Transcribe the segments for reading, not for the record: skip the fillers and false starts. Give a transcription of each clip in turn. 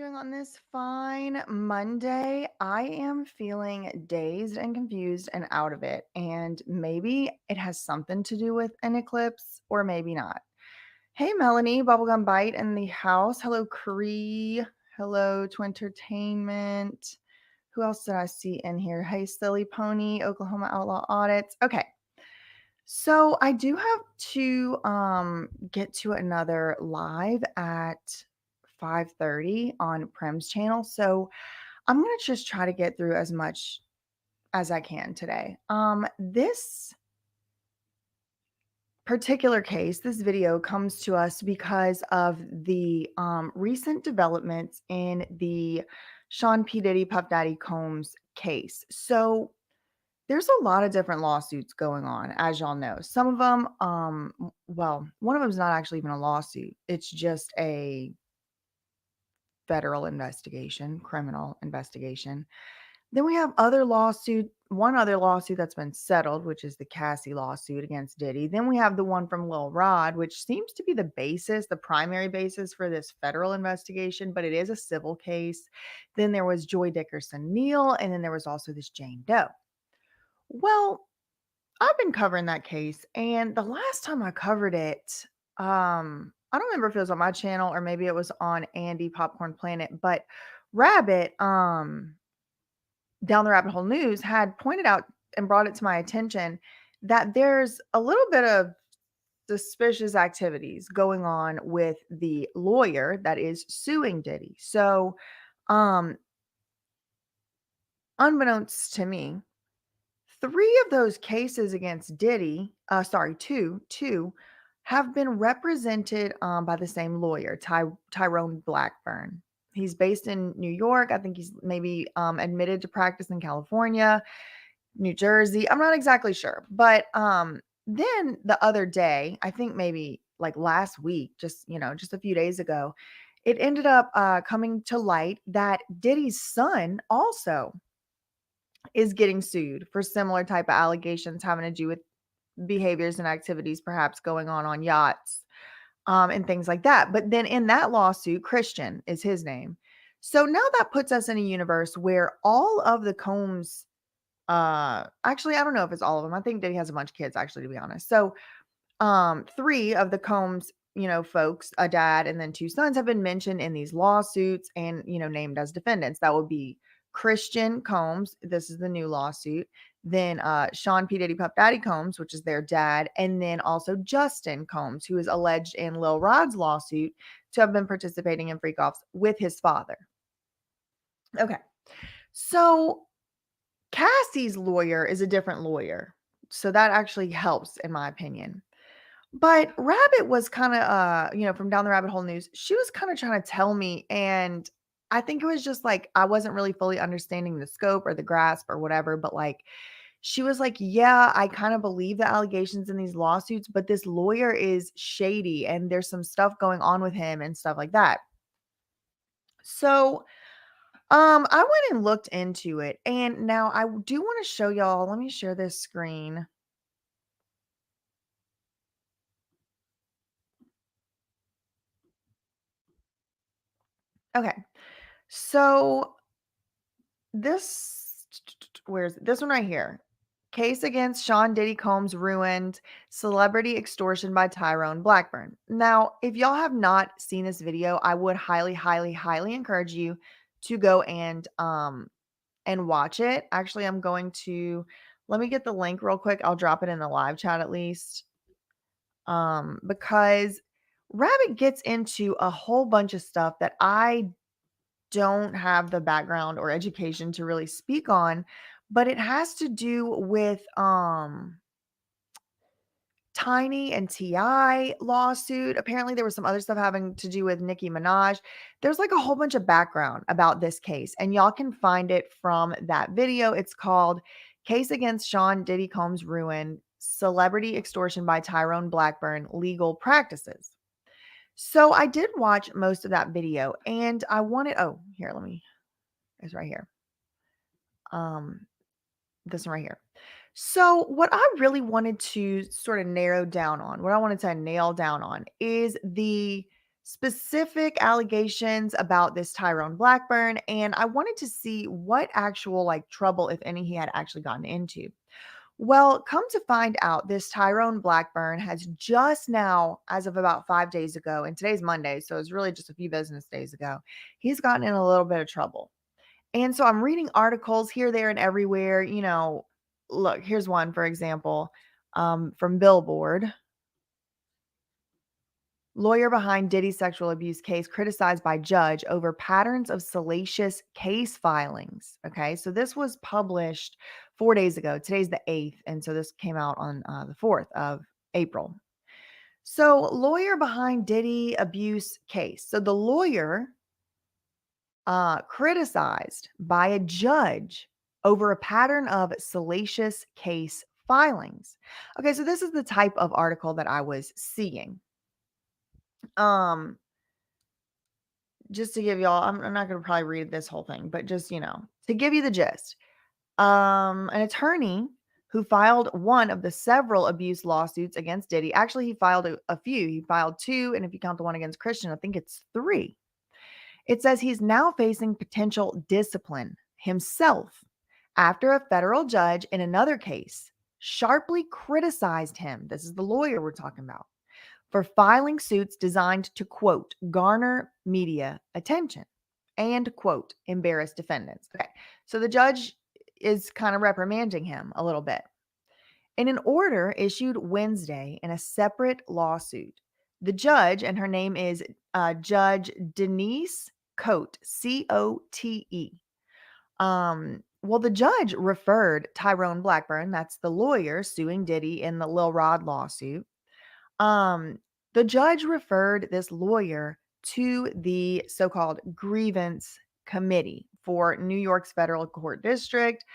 doing on this fine Monday? I am feeling dazed and confused and out of it. And maybe it has something to do with an eclipse or maybe not. Hey, Melanie, Bubblegum Bite in the house. Hello, Cree. Hello, to Entertainment. Who else did I see in here? Hey, Silly Pony, Oklahoma Outlaw Audits. Okay. So I do have to get to another live at 5:30 on Prem's channel. So I'm gonna just try to get through as much as I can today. This particular case, this video comes to us because of the recent developments in the Sean P. Diddy Puff Daddy Combs case. So there's a lot of different lawsuits going on, as y'all know. Some of them, well, one of them is not actually even a lawsuit. It's just a federal investigation, criminal investigation. Then we have one other lawsuit that's been settled, which is the Cassie lawsuit against Diddy. Then we have the one from Lil Rod, which seems to be the primary basis for this federal investigation, but it is a civil case. Then there was Joy Dickerson Neal, and then there was also this Jane Doe. Well, I've been covering that case, and the last time I covered it, I don't remember if it was on my channel or maybe it was on Andy Popcorn Planet, but Rabbit, Down the Rabbit Hole News had pointed out and brought it to my attention that there's a little bit of suspicious activities going on with the lawyer that is suing Diddy. So, um, unbeknownst to me, three of those cases against Diddy, two, have been represented by the same lawyer, Tyrone Blackburn. He's based in New York. I think he's maybe admitted to practice in California, New Jersey. I'm not exactly sure. But then the other day, I think maybe like last week, just a few days ago, it ended up coming to light that Diddy's son also is getting sued for similar type of allegations having to do with behaviors and activities perhaps going on yachts, and things like that. But then in that lawsuit, Christian is his name. So now that puts us in a universe where all of the Combs, actually, I don't know if it's all of them. I think Diddy has a bunch of kids, actually, to be honest. So three of the Combs, folks, a dad and then two sons, have been mentioned in these lawsuits and, named as defendants. That would be Christian Combs. This is the new lawsuit. Then Sean P. Diddy Puff Daddy Combs, which is their dad. And then also Justin Combs, who is alleged in Lil Rod's lawsuit to have been participating in freak offs with his father. Okay. So Cassie's lawyer is a different lawyer. So that actually helps, in my opinion. But Rabbit was kinda, from Down the Rabbit Hole News, she was kinda trying to tell me, and I think it was just, like, I wasn't really fully understanding the scope or the grasp or whatever, but, like, she was like, "Yeah, I kinda believe the allegations in these lawsuits, but this lawyer is shady, and there's some stuff going on with him and stuff like that." So, I went and looked into it, and now I do wanna show y'all, let me share this screen. Okay. So this where's this one right here? Case against Sean Diddy Combs ruined. Celebrity extortion by Tyrone Blackburn. Now, if y'all have not seen this video, I would highly, highly, highly encourage you to go and watch it. Actually, I'm going to let me get the link real quick. I'll drop it in the live chat at least. Because Rabbit gets into a whole bunch of stuff that I don't have the background or education to really speak on, but it has to do with Tiny and Ti lawsuit. Apparently there was some other stuff having to do with Nicki Minaj. There's like a whole bunch of background about this case, and y'all can find it from that video. It's called Case Against Sean Diddy Combs Ruin, Celebrity Extortion by Tyrone Blackburn, Legal Practices. So I did watch most of that video, and I wanted, oh, here, it's right here. This one right here. So what I really wanted to sort of narrow down on, what I wanted to nail down on is the specific allegations about this Tyrone Blackburn, and I wanted to see what actual like trouble, if any, he had actually gotten into. Well, come to find out, this Tyrone Blackburn has just now, as of about 5 days ago, and today's Monday, so it's really just a few business days ago, he's gotten in a little bit of trouble. And so I'm reading articles here, there, and everywhere. Look, here's one, for example, from Billboard. Lawyer behind Diddy sexual abuse case criticized by judge over patterns of salacious case filings. Okay, so this was published 4 days ago. Today's the 8th, and so this came out on the 4th of April. So, lawyer behind Diddy abuse case. So, the lawyer criticized by a judge over a pattern of salacious case filings. Okay, so this is the type of article that I was seeing. Um, just to give y'all, I'm not going to probably read this whole thing, but just, to give you the gist. An attorney who filed one of the several abuse lawsuits against Diddy. Actually, he filed a few. He filed two, and if you count the one against Christian, I think it's three. It says he's now facing potential discipline himself after a federal judge in another case sharply criticized him. This is the lawyer we're talking about, for filing suits designed to, quote, garner media attention and, quote, embarrass defendants. Okay, so the judge is kind of reprimanding him a little bit. In an order issued Wednesday in a separate lawsuit, the judge, and her name is Judge Denise Cote, Cote. Well, the judge referred Tyrone Blackburn, that's the lawyer suing Diddy in the Lil Rod lawsuit. Um, the judge referred this lawyer to the so-called grievance committee for New York's federal court district.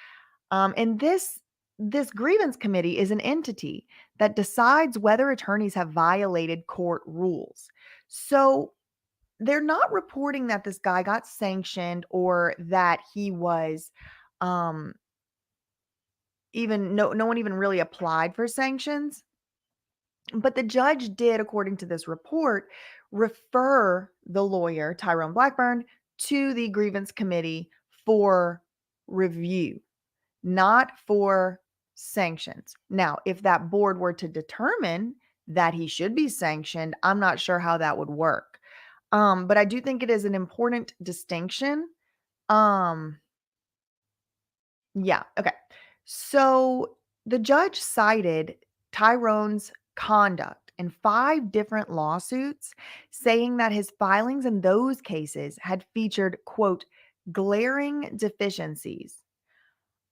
And this grievance committee is an entity that decides whether attorneys have violated court rules. So they're not reporting that this guy got sanctioned or that he was um even no one even really applied for sanctions. But the judge did, according to this report, refer the lawyer, Tyrone Blackburn, to the grievance committee for review, not for sanctions. Now, if that board were to determine that he should be sanctioned, I'm not sure how that would work. But I do think it is an important distinction. Um, yeah, okay. So the judge cited Tyrone's conduct in 5 different lawsuits, saying that his filings in those cases had featured, quote, glaring deficiencies.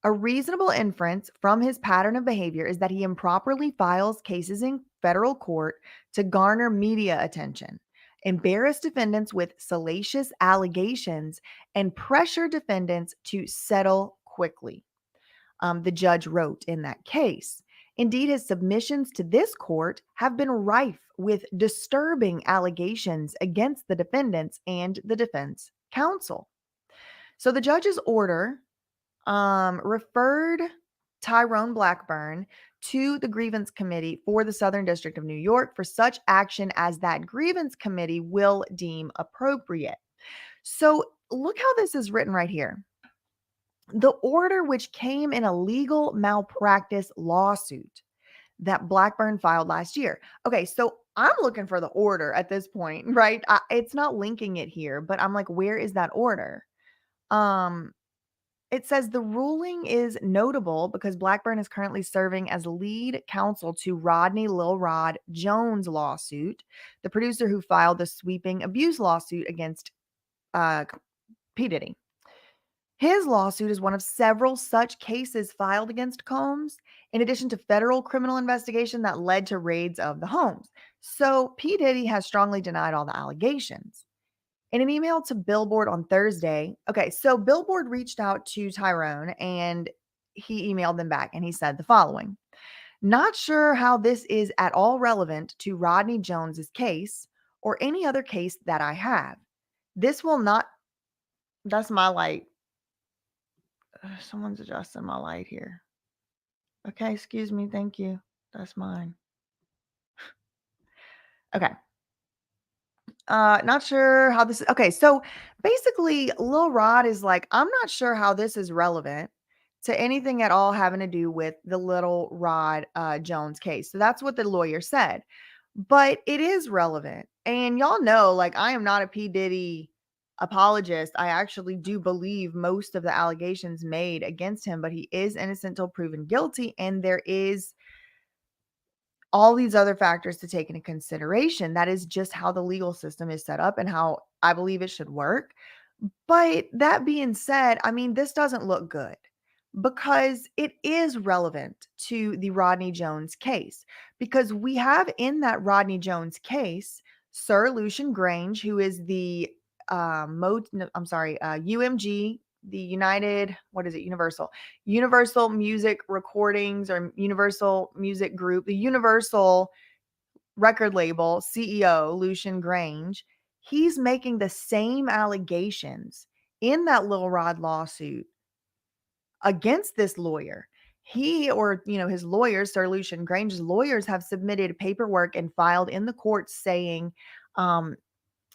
A reasonable inference from his pattern of behavior is that he improperly files cases in federal court to garner media attention, embarrass defendants with salacious allegations, and pressure defendants to settle quickly. The judge wrote in that case. Indeed, his submissions to this court have been rife with disturbing allegations against the defendants and the defense counsel. So the judge's order referred Tyrone Blackburn to the grievance committee for the Southern District of New York for such action as that grievance committee will deem appropriate. So look how this is written right here. The order, which came in a legal malpractice lawsuit that Blackburn filed last year. Okay, so I'm looking for the order at this point, right? It's not linking it here, but I'm like, where is that order? Um, It says the ruling is notable because Blackburn is currently serving as lead counsel to Rodney Lil Rod Jones lawsuit, the producer who filed the sweeping abuse lawsuit against uh, P. Diddy. His lawsuit is one of several such cases filed against Combs, in addition to federal criminal investigation that led to raids of the homes. So P. Diddy has strongly denied all the allegations. In an email to Billboard on Thursday, okay, so Billboard reached out to Tyrone and he emailed them back and he said the following: not sure how this is at all relevant to Rodney Jones's case or any other case that I have. This will not, that's my light. Someone's adjusting my light here. Okay, excuse me. Thank you. That's mine. Okay. Not sure how this okay, so basically Lil Rod is like, I'm not sure how this is relevant to anything at all having to do with the Little Rod Jones case. So that's what the lawyer said. But it is relevant. And y'all know, like, I am not a P. Diddy apologist. I actually do believe most of the allegations made against him, but he is innocent till proven guilty. And there is all these other factors to take into consideration. That is just how the legal system is set up and how I believe it should work. But that being said, I mean, this doesn't look good because it is relevant to the Rodney Jones case. Because we have in that Rodney Jones case, Sir Lucian Grange, who is the UMG, the United, what is it, Universal Music Recordings or Universal Music Group, the Universal record label CEO, Lucian Grange. He's making the same allegations in that Lil Rod lawsuit against this lawyer. He or, his lawyers, Sir Lucian Grange's lawyers, have submitted paperwork and filed in the courts saying um,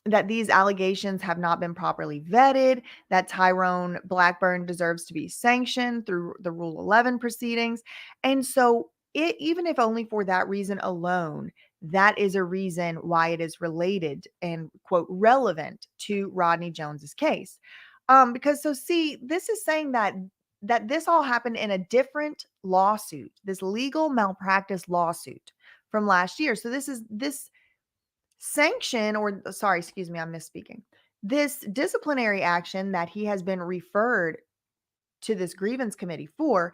that these allegations have not been properly vetted, that Tyrone Blackburn deserves to be sanctioned through the Rule 11 proceedings. And so, even if only for that reason alone, that is a reason why it is related and, quote, relevant to Rodney Jones's case. Because so see, this is saying that this all happened in a different lawsuit, this legal malpractice lawsuit from last year. So this sanction, or sorry, excuse me, I'm misspeaking. This disciplinary action that he has been referred to this grievance committee for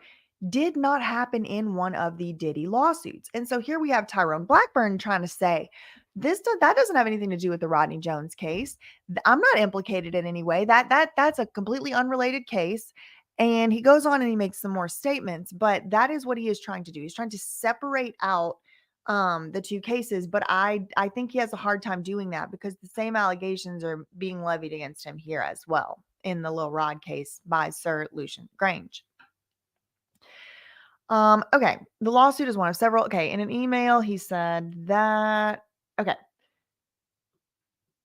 did not happen in one of the Diddy lawsuits. And so here we have Tyrone Blackburn trying to say that doesn't have anything to do with the Rodney Jones case. I'm not implicated in any way. That's a completely unrelated case. And he goes on and he makes some more statements, but that is what he is trying to do. He's trying to separate out the two cases, but I think he has a hard time doing that because the same allegations are being levied against him here as well in the Lil Rod case by Sir Lucian Grange. Okay, the lawsuit is one of several. Okay, in an email he said that, okay,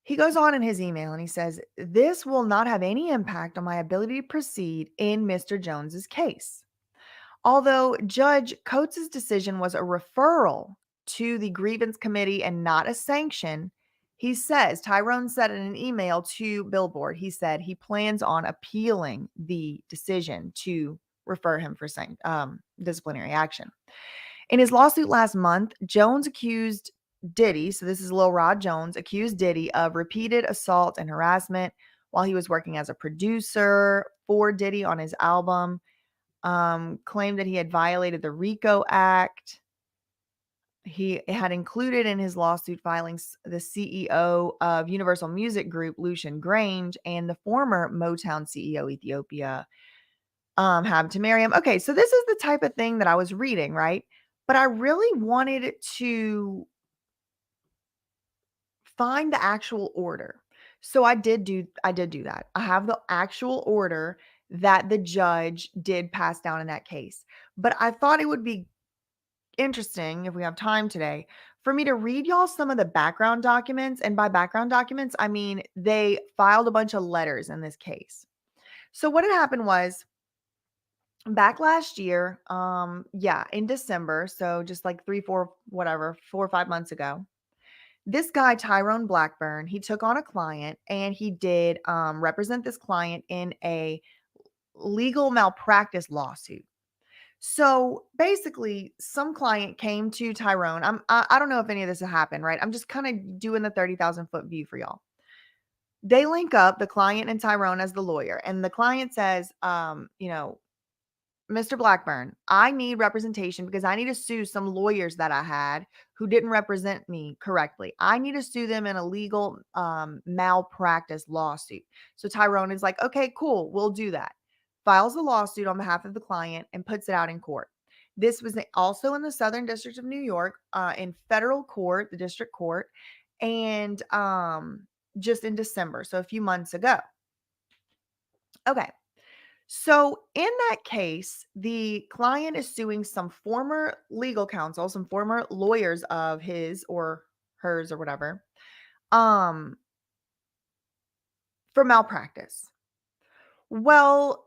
he goes on in his email and he says, this will not have any impact on my ability to proceed in Mr. Jones's case. Although Judge Coates' decision was a referral to the grievance committee and not a sanction, he says, Tyrone said in an email to Billboard, he said he plans on appealing the decision to refer him for disciplinary action. In his lawsuit last month, Jones accused Diddy, so this is Lil Rod Jones, accused Diddy of repeated assault and harassment while he was working as a producer for Diddy on his album. Claimed that he had violated the RICO Act. He had included in his lawsuit filings the CEO of Universal Music Group, Lucian Grange, and the former Motown CEO, Ethiopia, had to marry him. Okay, so this is the type of thing that I was reading, right? But I really wanted to find the actual order. So I did do that. I have the actual order that the judge did pass down in that case. But I thought it would be interesting, if we have time today, for me to read y'all some of the background documents. And by background documents, I mean they filed a bunch of letters in this case. So what had happened was back last year, in December, so just like 4 or 5 months ago, this guy, Tyrone Blackburn, he took on a client and he did represent this client in a legal malpractice lawsuit. So basically, some client came to Tyrone. I don't know if any of this has happened, right? I'm just kind of doing the 30,000-foot view for y'all. They link up the client and Tyrone as the lawyer, and the client says, Mr. Blackburn, I need representation because I need to sue some lawyers that I had who didn't represent me correctly. I need to sue them in a legal malpractice lawsuit. So Tyrone is like, okay, cool, we'll do that. Files a lawsuit on behalf of the client and puts it out in court. This was also in the Southern District of New York, in federal court, the district court, and just in December, so a few months ago. Okay. So in that case, the client is suing some former legal counsel, some former lawyers of his or hers or whatever, um, for malpractice. Well,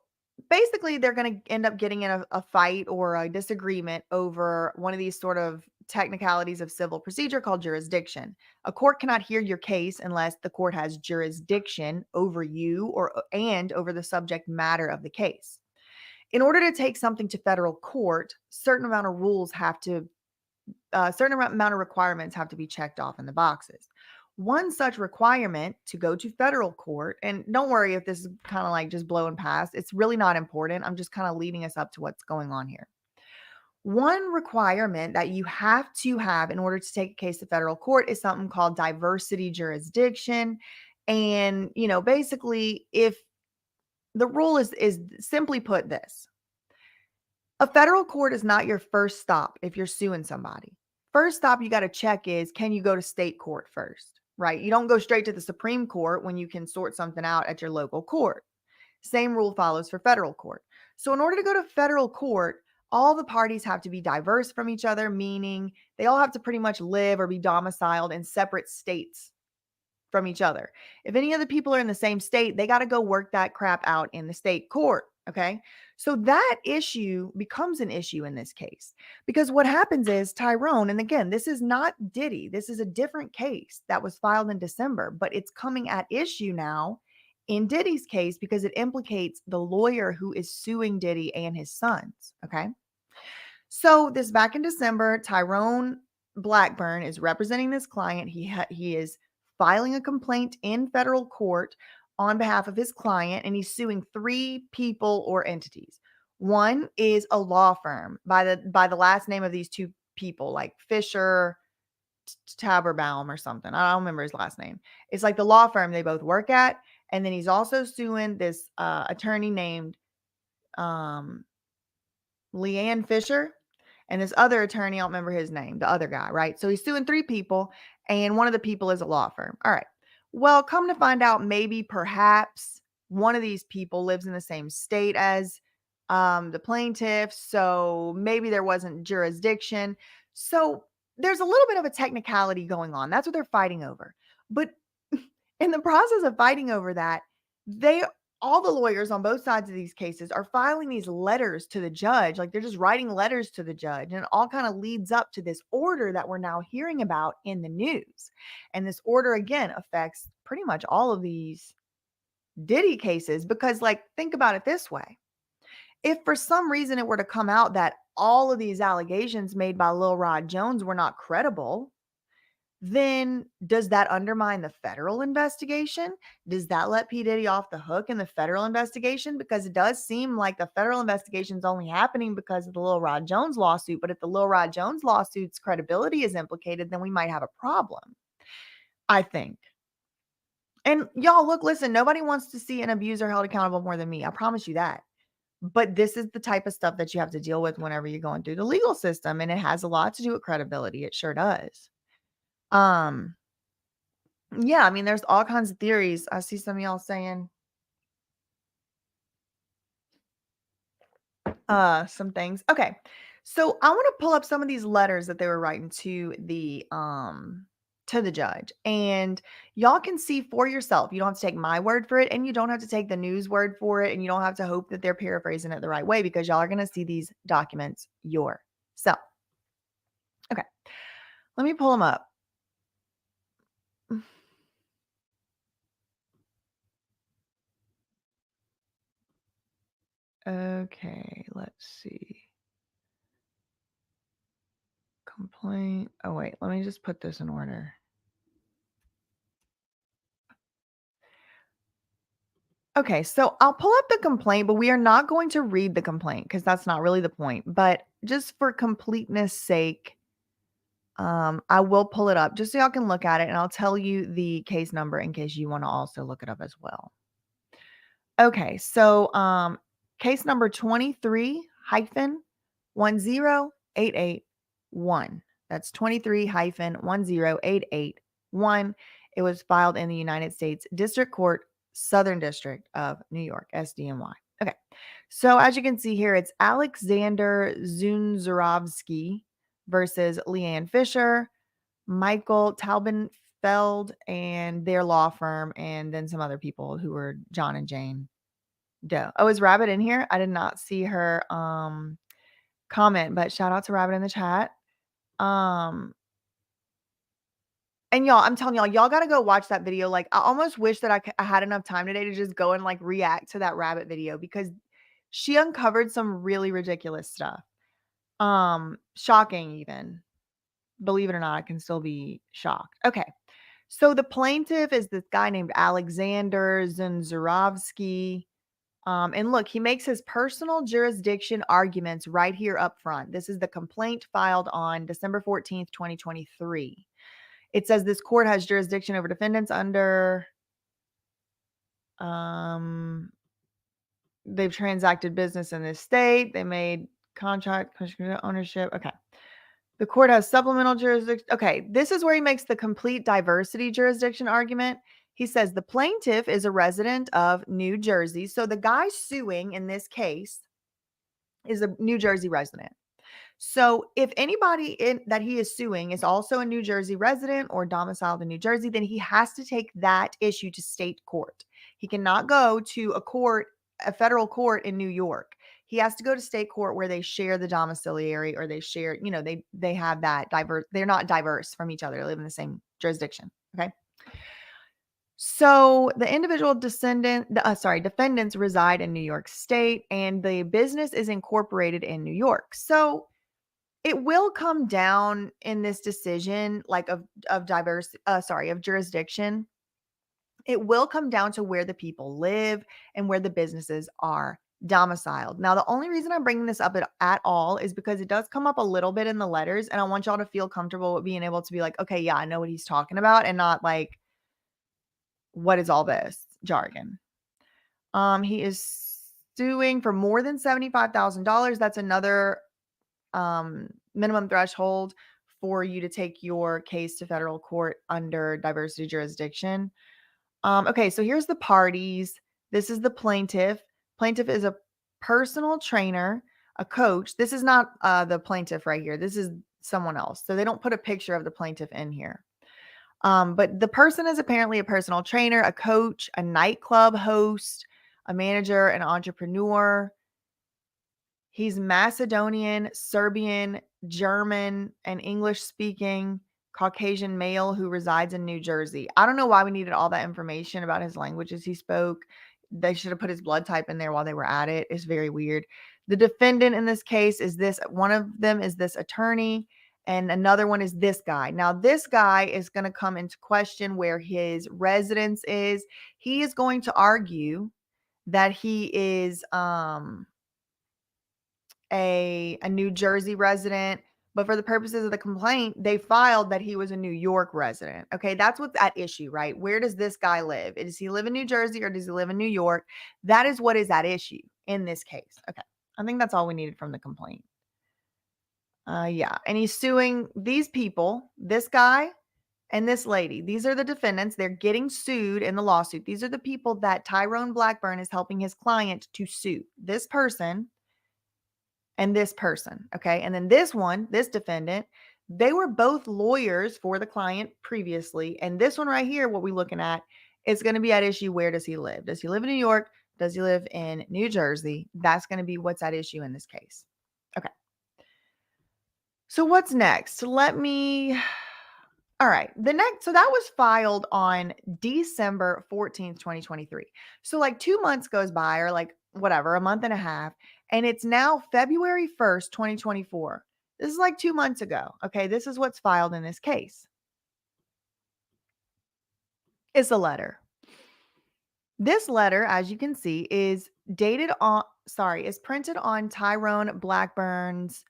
basically, they're going to end up getting in a fight or a disagreement over one of these sort of technicalities of civil procedure called jurisdiction. A court cannot hear your case unless the court has jurisdiction over you or and over the subject matter of the case. In order to take something to federal court, certain amount of rules have to certain amount of requirements have to be checked off in the boxes. One such requirement to go to federal court, and don't worry if this is kind of like just blowing past, it's really not important. I'm just kind of leading us up to what's going on here. One requirement that you have to have in order to take a case to federal court is something called diversity jurisdiction. And, basically, if the rule is simply put this: a federal court is not your first stop if you're suing somebody. First stop you got to check is, can you go to state court first, right? You don't go straight to the Supreme Court when you can sort something out at your local court. Same rule follows for federal court. So in order to go to federal court, all the parties have to be diverse from each other, meaning they all have to pretty much live or be domiciled in separate states from each other. If any of the people are in the same state, they got to go work that crap out in the state court. Okay. So that issue becomes an issue in this case because what happens is Tyrone, and again, this is not Diddy. This is a different case that was filed in December, but it's coming at issue now in Diddy's case because it implicates the lawyer who is suing Diddy and his sons. Okay. So this back in December, Tyrone Blackburn is representing this client. He is filing a complaint in federal court on behalf of his client, and he's suing three people or entities. One is a law firm by the last name of these two people, like Fisher Taberbaum or something. I don't remember his last name. It's like the law firm they both work at, and then he's also suing this attorney named um, Leanne Fisher and this other attorney, I don't remember his name, the other guy, right? So he's suing three people, and one of the people is a law firm. All right. Well, come to find out, maybe perhaps one of these people lives in the same state as the plaintiffs. So maybe there wasn't jurisdiction. So there's a little bit of a technicality going on. That's what they're fighting over. But in the process of fighting over that, they all the lawyers on both sides of these cases are filing these letters to the judge. Like they're just writing letters to the judge, and it all kind of leads up to this order that we're now hearing about in the news. And this order again affects pretty much all of these Diddy cases because, like, think about it this way. If for some reason it were to come out that all of these allegations made by Lil Rod Jones were not credible, then does that undermine the federal investigation? Does that let P. Diddy off the hook in the federal investigation? Because it does seem like the federal investigation is only happening because of the Lil Rod Jones lawsuit. But if the Lil Rod Jones lawsuit's credibility is implicated, then we might have a problem, I think. And y'all, look, listen, nobody wants to see an abuser held accountable more than me. I promise you that. But this is the type of stuff that you have to deal with whenever you're going through the legal system. And it has a lot to do with credibility. It sure does. Um, Yeah, I mean, there's all kinds of theories. I see some of y'all saying some things. Okay. So I want to pull up some of these letters that they were writing to the judge. And y'all can see for yourself. You don't have to take my word for it, and you don't have to take the news word for it, and you don't have to hope that they're paraphrasing it the right way because y'all are going to see these documents yourself. Okay. Let me pull them up. Okay, let's see. Complaint. Oh, wait, let me just put this in order. Okay, so I'll pull up the complaint, but we are not going to read the complaint because that's not really the point. But just for completeness sake, I will pull it up just so y'all can look at it, and I'll tell you the case number in case you want to also look it up as well. Okay, so case number 23-10881. That's 23-10881. It was filed in the United States District Court, Southern District of New York, SDNY. Okay, so as you can see here, it's Alexander Zunzarovsky versus Leanne Fisher, Michael Feld and their law firm, and then some other people who were John and Jane Doe. Oh, is Rabbit in here? I did not see her comment, but shout out to Rabbit in the chat. And y'all, I'm telling y'all got to go watch that video. Like, I almost wish that I had enough time today to just go and like react to that Rabbit video, because she uncovered some really ridiculous stuff. Shocking even. Believe it or not, I can still be shocked. Okay. So the plaintiff is this guy named Alexander Zunzurovsky. And look, he makes his personal jurisdiction arguments right here up front. This is the complaint filed on December 14th, 2023. It says this court has jurisdiction over defendants under, they've transacted business in this state. They made contract ownership. Okay. The court has supplemental jurisdiction. Okay. This is where he makes the complete diversity jurisdiction argument. He says the plaintiff is a resident of New Jersey. So the guy suing in this case is a New Jersey resident. So if anybody that he is suing is also a New Jersey resident or domiciled in New Jersey, then he has to take that issue to state court. He cannot go to a federal court in New York. He has to go to state court where they share the domiciliary, or they share, they have that diverse. They're not diverse from each other. They live in the same jurisdiction. Okay. So the individual defendants reside in New York State, and the business is incorporated in New York. So it will come down in this decision, like of jurisdiction. It will come down to where the people live and where the businesses are domiciled. Now, the only reason I'm bringing this up at all is because it does come up a little bit in the letters, and I want y'all to feel comfortable with being able to be like, okay, yeah, I know what he's talking about, and not like, what is all this jargon? He is suing for more than $75,000. That's another minimum threshold for you to take your case to federal court under diversity jurisdiction. Okay, so here's the parties. This is the plaintiff. Plaintiff is a personal trainer, a coach. This is not the plaintiff right here. This is someone else. So they don't put a picture of the plaintiff in here. But the person is apparently a personal trainer, a coach, a nightclub host, a manager, an entrepreneur. He's Macedonian, Serbian, German, and English speaking Caucasian male who resides in New Jersey. I don't know why we needed all that information about his languages he spoke. They should have put his blood type in there while they were at it. It's very weird. The defendant in this case is one of them is this attorney, and another one is this guy. Now, this guy is going to come into question where his residence is. He is going to argue that he is a New Jersey resident, but for the purposes of the complaint, they filed that he was a New York resident. Okay, that's what's at issue, right? Where does this guy live? Does he live in New Jersey or does he live in New York? That is what is at issue in this case. Okay, I think that's all we needed from the complaint. Yeah, and he's suing these people, this guy and this lady. These are the defendants. They're getting sued in the lawsuit. These are the people that Tyrone Blackburn is helping his client to sue. This person and this person. Okay. And then this defendant, they were both lawyers for the client previously. And this one right here, what we're looking at, is going to be at issue. Where does he live? Does he live in New York? Does he live in New Jersey? That's going to be what's at issue in this case. Okay. So what's next? All right. So that was filed on December 14th, 2023. So like 2 months goes by, or like whatever, a month and a half. And it's now February 1st, 2024. This is like 2 months ago. Okay. This is what's filed in this case. It's a letter. This letter, as you can see, is printed on Tyrone Blackburn's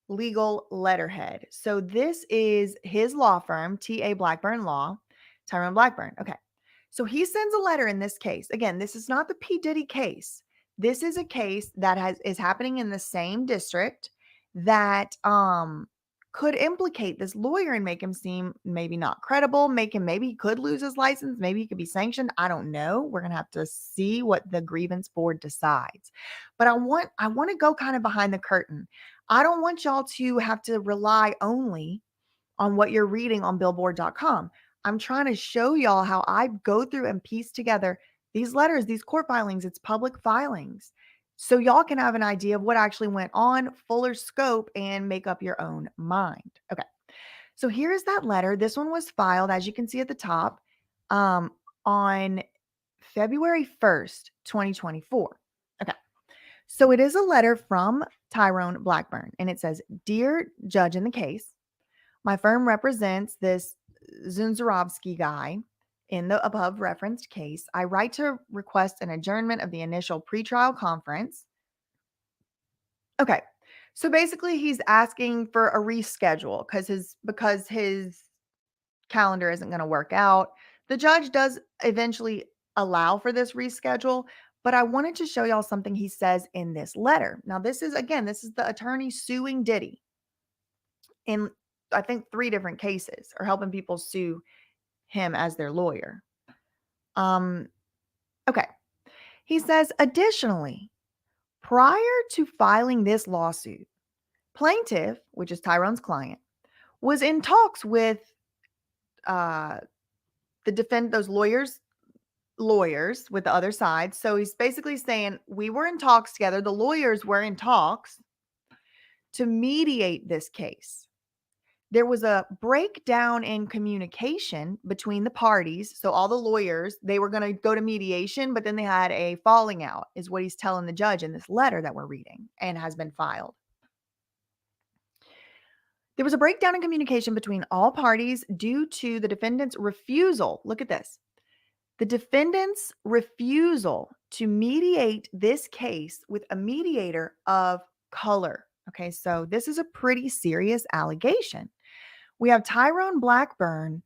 legal letterhead. So this is his law firm, T.A. Blackburn Law, Tyrone Blackburn. Okay. So he sends a letter in this case. Again, this is not the P. Diddy case. This is a case that is happening in the same district that could implicate this lawyer and make him seem maybe not credible, maybe he could lose his license, maybe he could be sanctioned. I don't know. We're going to have to see what the grievance board decides. But I want to go kind of behind the curtain. I don't want y'all to have to rely only on what you're reading on billboard.com. I'm trying to show y'all how I go through and piece together these letters, these court filings. It's public filings. So y'all can have an idea of what actually went on, fuller scope, and make up your own mind. Okay. So here's that letter. This one was filed, as you can see at the top, um, on February 1st, 2024. Okay. So it is a letter from Tyrone Blackburn, and it says, "Dear Judge in the case, my firm represents this Zunzarovsky guy in the above referenced case. I write to request an adjournment of the initial pretrial conference." Okay. So basically he's asking for a reschedule because his calendar isn't going to work out. The judge does eventually allow for this reschedule, but I wanted to show y'all something he says in this letter. Now, this is the attorney suing Diddy in, I think, 3 different cases, or helping people sue him as their lawyer. Um, okay. He says, additionally, prior to filing this lawsuit, plaintiff, which is Tyrone's client, was in talks with uh, those lawyers with the other side. So he's basically saying we were in talks together. The lawyers were in talks to mediate this case. There was a breakdown in communication between the parties. So all the lawyers, they were going to go to mediation, but then they had a falling out, is what he's telling the judge in this letter that we're reading and has been filed. There was a breakdown in communication between all parties due to the defendant's refusal. Look at this. The defendant's refusal to mediate this case with a mediator of color. Okay, so this is a pretty serious allegation. We have Tyrone Blackburn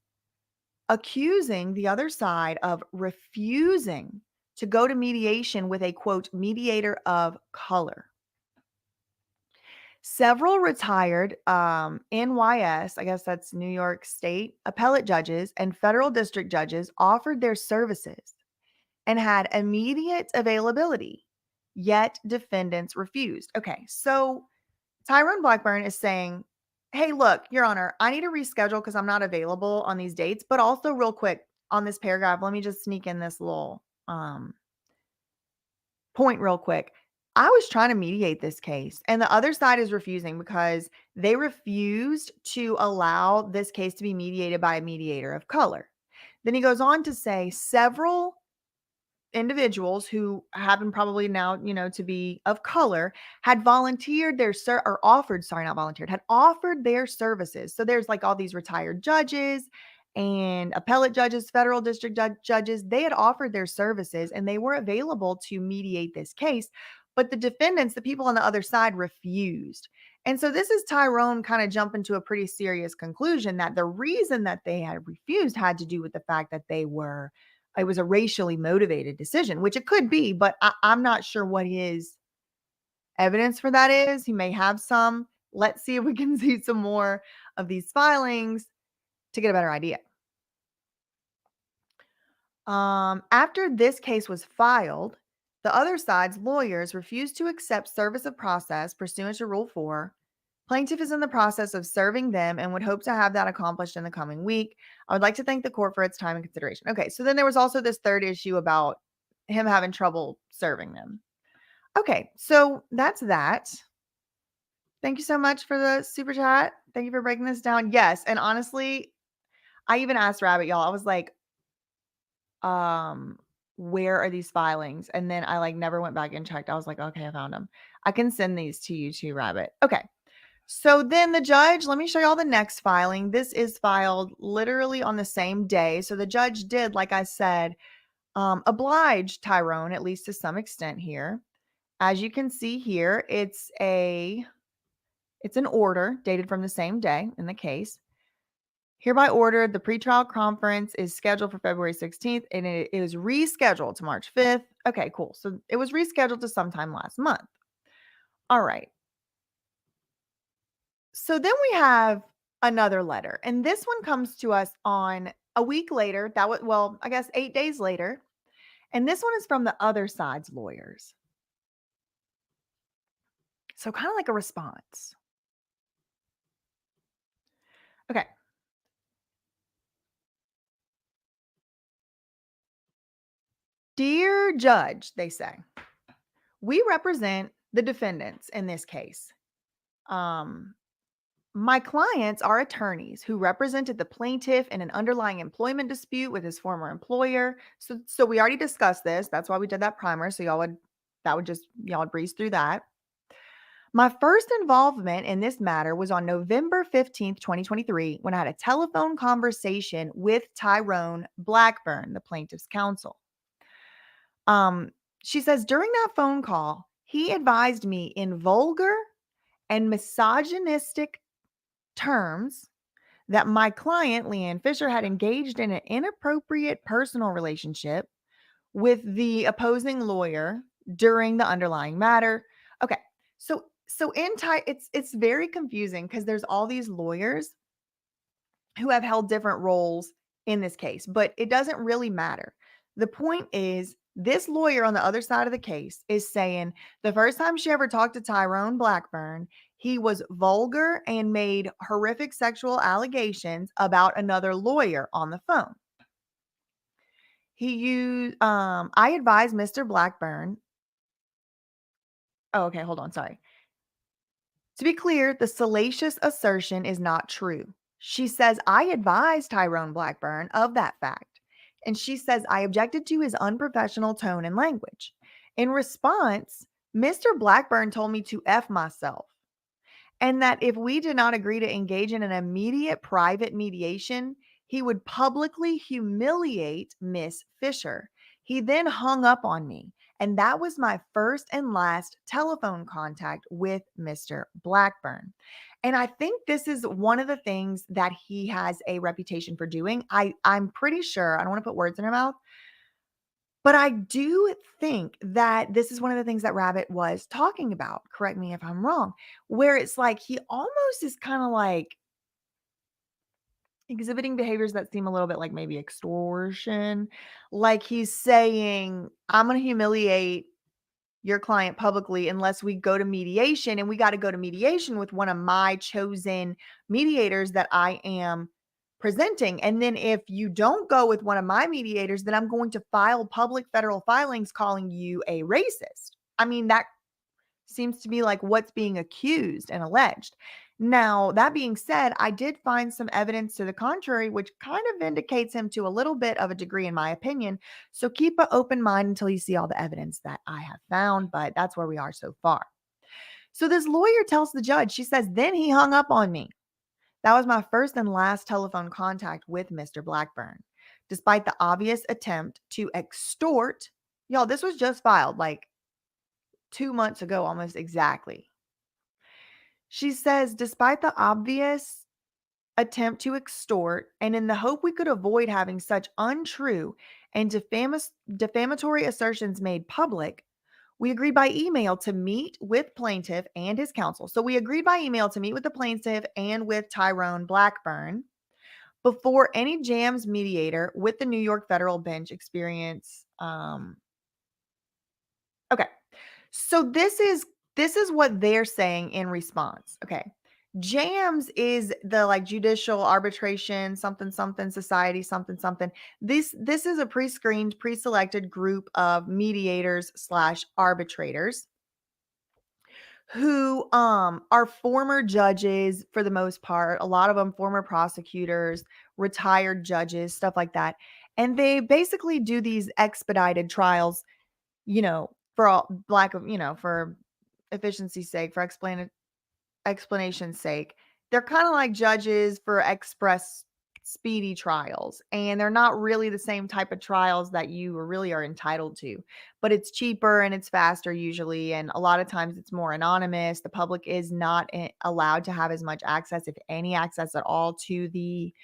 accusing the other side of refusing to go to mediation with a quote, mediator of color. Several retired NYS, I guess that's New York State, appellate judges and federal district judges offered their services and had immediate availability, yet defendants refused. Okay, so Tyrone Blackburn is saying, hey, look, Your Honor, I need to reschedule because I'm not available on these dates. But also, real quick, on this paragraph, let me just sneak in this little point real quick. I was trying to mediate this case, and the other side is refusing because they refused to allow this case to be mediated by a mediator of color. Then he goes on to say several individuals who happen probably now, to be of color, had volunteered or offered, sorry, not volunteered, had offered their services. So there's like all these retired judges and appellate judges, federal district judges. They had offered their services and they were available to mediate this case. But the defendants, the people on the other side, refused. And so this is Tyrone kind of jumping to a pretty serious conclusion that the reason that they had refused had to do with the fact that it was a racially motivated decision, which it could be, but I'm not sure what his evidence for that is. He may have some. Let's see if we can see some more of these filings to get a better idea. After this case was filed, the other side's lawyers refused to accept service of process pursuant to Rule 4. Plaintiff is in the process of serving them and would hope to have that accomplished in the coming week. I would like to thank the court for its time and consideration. Okay, so then there was also this third issue about him having trouble serving them. Okay, so that's that. Thank you so much for the super chat. Thank you for breaking this down. Yes, and honestly, I even asked Rabbit, y'all. I was like, where are these filings? And then I never went back and checked. I was like, okay, I found them. I can send these to you too, Rabbit. Okay. So then the judge, let me show you all the next filing. This is filed literally on the same day. So the judge did, like I said, oblige Tyrone, at least to some extent here. As you can see here, it's an order dated from the same day in the case. Hereby ordered, the pretrial conference is scheduled for February 16th, and it is rescheduled to March 5th. Okay, cool. So it was rescheduled to sometime last month. All right. So then we have another letter, and this one comes to us on a week later. I guess 8 days later. And this one is from the other side's lawyers. So kind of like a response. Okay. Dear Judge, they say, we represent the defendants in this case. Um, my clients are attorneys who represented the plaintiff in an underlying employment dispute with his former employer. So we already discussed this. That's why we did that primer. So y'all would breeze through that. My first involvement in this matter was on November 15th, 2023, when I had a telephone conversation with Tyrone Blackburn, the plaintiff's counsel. Um, she says during that phone call, he advised me in vulgar and misogynistic terms that my client, Leanne Fisher, had engaged in an inappropriate personal relationship with the opposing lawyer during the underlying matter. Okay. It's very confusing because there's all these lawyers who have held different roles in this case, but it doesn't really matter. The point is, this lawyer on the other side of the case is saying the first time she ever talked to Tyrone Blackburn, he was vulgar and made horrific sexual allegations about another lawyer on the phone. I advised Mr. Blackburn. Oh, okay, hold on, sorry. To be clear, the salacious assertion is not true. She says, I advised Tyrone Blackburn of that fact. And she says, I objected to his unprofessional tone and language. In response, Mr. Blackburn told me to F myself, and that if we did not agree to engage in an immediate private mediation, he would publicly humiliate Miss Fisher. He then hung up on me, and that was my first and last telephone contact with Mr. Blackburn. And I think this is one of the things that he has a reputation for doing. I'm pretty sure, I don't want to put words in her mouth, but I do think that this is one of the things that Rabbit was talking about. Correct me if I'm wrong, where it's like he almost is kind of like exhibiting behaviors that seem a little bit like maybe extortion. Like he's saying, I'm going to humiliate your client publicly unless we go to mediation, and we got to go to mediation with one of my chosen mediators that I am presenting. And then if you don't go with one of my mediators, then I'm going to file public federal filings calling you a racist. I mean, that seems to be like what's being accused and alleged. Now, that being said, I did find some evidence to the contrary, which kind of vindicates him to a little bit of a degree, in my opinion. So keep an open mind until you see all the evidence that I have found, but that's where we are so far. So this lawyer tells the judge, she says, then he hung up on me. That was my first and last telephone contact with Mr. Blackburn. Despite the obvious attempt to extort, y'all, this was just filed like 2 months ago, almost exactly. She says, despite the obvious attempt to extort, and in the hope we could avoid having such untrue and defamatory assertions made public, we agreed by email to meet with plaintiff and his counsel. So we agreed by email to meet with the plaintiff and with Tyrone Blackburn before any jams mediator with the New York federal bench experience. Okay. So this is what they're saying in response. Okay. JAMS is the like judicial arbitration something something society something something. This is a pre-screened, pre-selected group of mediators slash arbitrators who are former judges for the most part, a lot of them former prosecutors, retired judges, stuff like that. And they basically do these expedited trials, for all lack of, for efficiency's sake, for explanation's sake. They're kind of like judges for express speedy trials, and they're not really the same type of trials that you really are entitled to, but it's cheaper and it's faster usually, and a lot of times it's more anonymous. The public is not allowed to have as much access, if any access at all, to the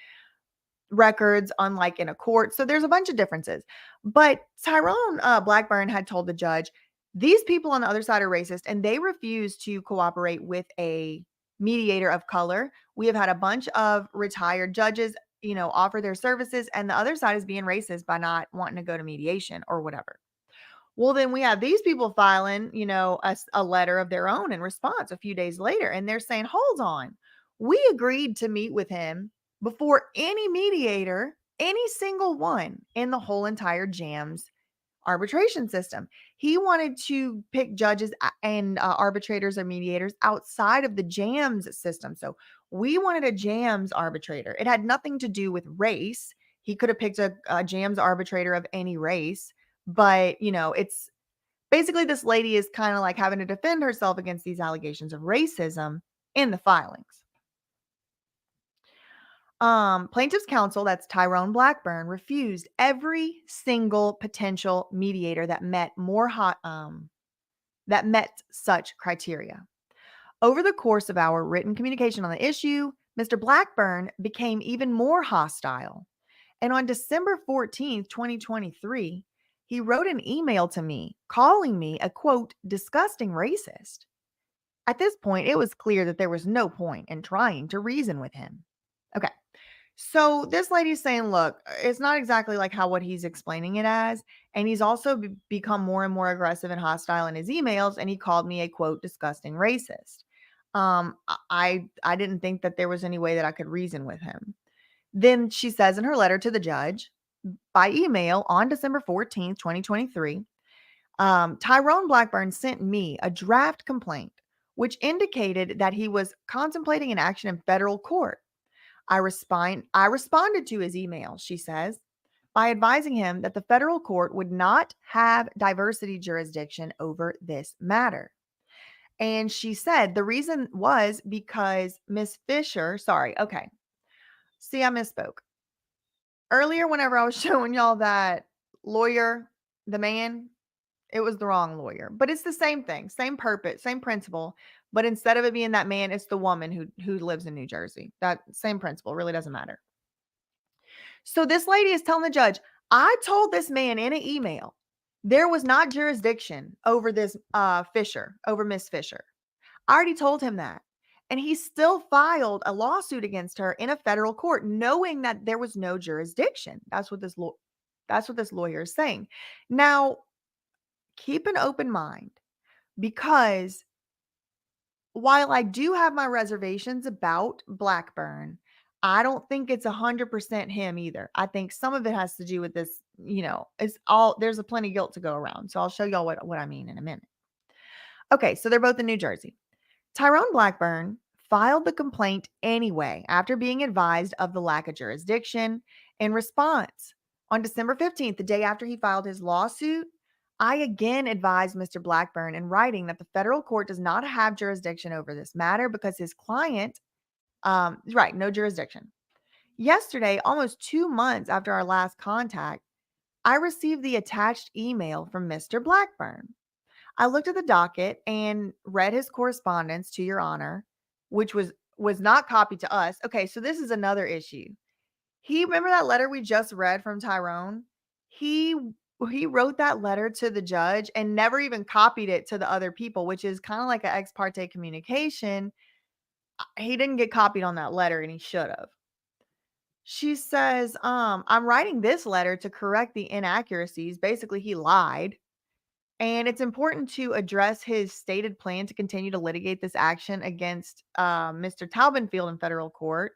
records, unlike in a court. So there's a bunch of differences. But Tyrone Blackburn had told the judge, these people on the other side are racist, and they refuse to cooperate with a mediator of color. We have had a bunch of retired judges, offer their services, and the other side is being racist by not wanting to go to mediation or whatever. Well, then we have these people filing, a letter of their own in response a few days later, and they're saying, hold on, we agreed to meet with him before any mediator, any single one in the whole entire JAMS arbitration system. He wanted to pick judges and arbitrators or mediators outside of the JAMS system. So we wanted a JAMS arbitrator. It had nothing to do with race. He could have picked a JAMS arbitrator of any race, but it's basically this lady is kind of like having to defend herself against these allegations of racism in the filings. Plaintiff's counsel, that's Tyrone Blackburn, refused every single potential mediator that met such criteria. Over the course of our written communication on the issue, Mr. Blackburn became even more hostile. And on December 14th, 2023, he wrote an email to me calling me a quote, disgusting racist. At this point, it was clear that there was no point in trying to reason with him. Okay. So this lady's saying, look, it's not exactly like what he's explaining it as. And he's also become more and more aggressive and hostile in his emails. And he called me a quote, disgusting racist. I didn't think that there was any way that I could reason with him. Then she says in her letter to the judge by email on December 14th, 2023, Tyrone Blackburn sent me a draft complaint, which indicated that he was contemplating an action in federal court. I responded to his email, she says, by advising him that the federal court would not have diversity jurisdiction over this matter. And she said the reason was because Miss Fisher, sorry, okay. See, I misspoke. Earlier, whenever I was showing y'all that lawyer, the man, it was the wrong lawyer. But it's the same thing, same purpose, same principle. But instead of it being that man, it's the woman who lives in New Jersey. That same principle really doesn't matter. So this lady is telling the judge, I told this man in an email there was not jurisdiction over this Fisher, over Miss Fisher. I already told him that. And he still filed a lawsuit against her in a federal court, knowing that there was no jurisdiction. That's what this lawyer is saying. Now, keep an open mind, because while I do have my reservations about Blackburn, I don't think it's 100% him either. I think some of it has to do with this, there's a plenty of guilt to go around. So I'll show y'all what I mean in a minute. Okay, so they're both in New Jersey. Tyrone Blackburn filed the complaint anyway after being advised of the lack of jurisdiction. In response, on December 15th, the day after he filed his lawsuit, I again advised Mr. Blackburn in writing that the federal court does not have jurisdiction over this matter because his client, no jurisdiction. Yesterday, almost 2 months after our last contact, I received the attached email from Mr. Blackburn. I looked at the docket and read his correspondence to Your Honor, which was not copied to us. Okay, so this is another issue. Remember that letter we just read from Tyrone? He wrote that letter to the judge and never even copied it to the other people, which is kind of like an ex parte communication. He didn't get copied on that letter and he should have. She says, I'm writing this letter to correct the inaccuracies. Basically, he lied. And it's important to address his stated plan to continue to litigate this action against Mr. Taubenfield in federal court.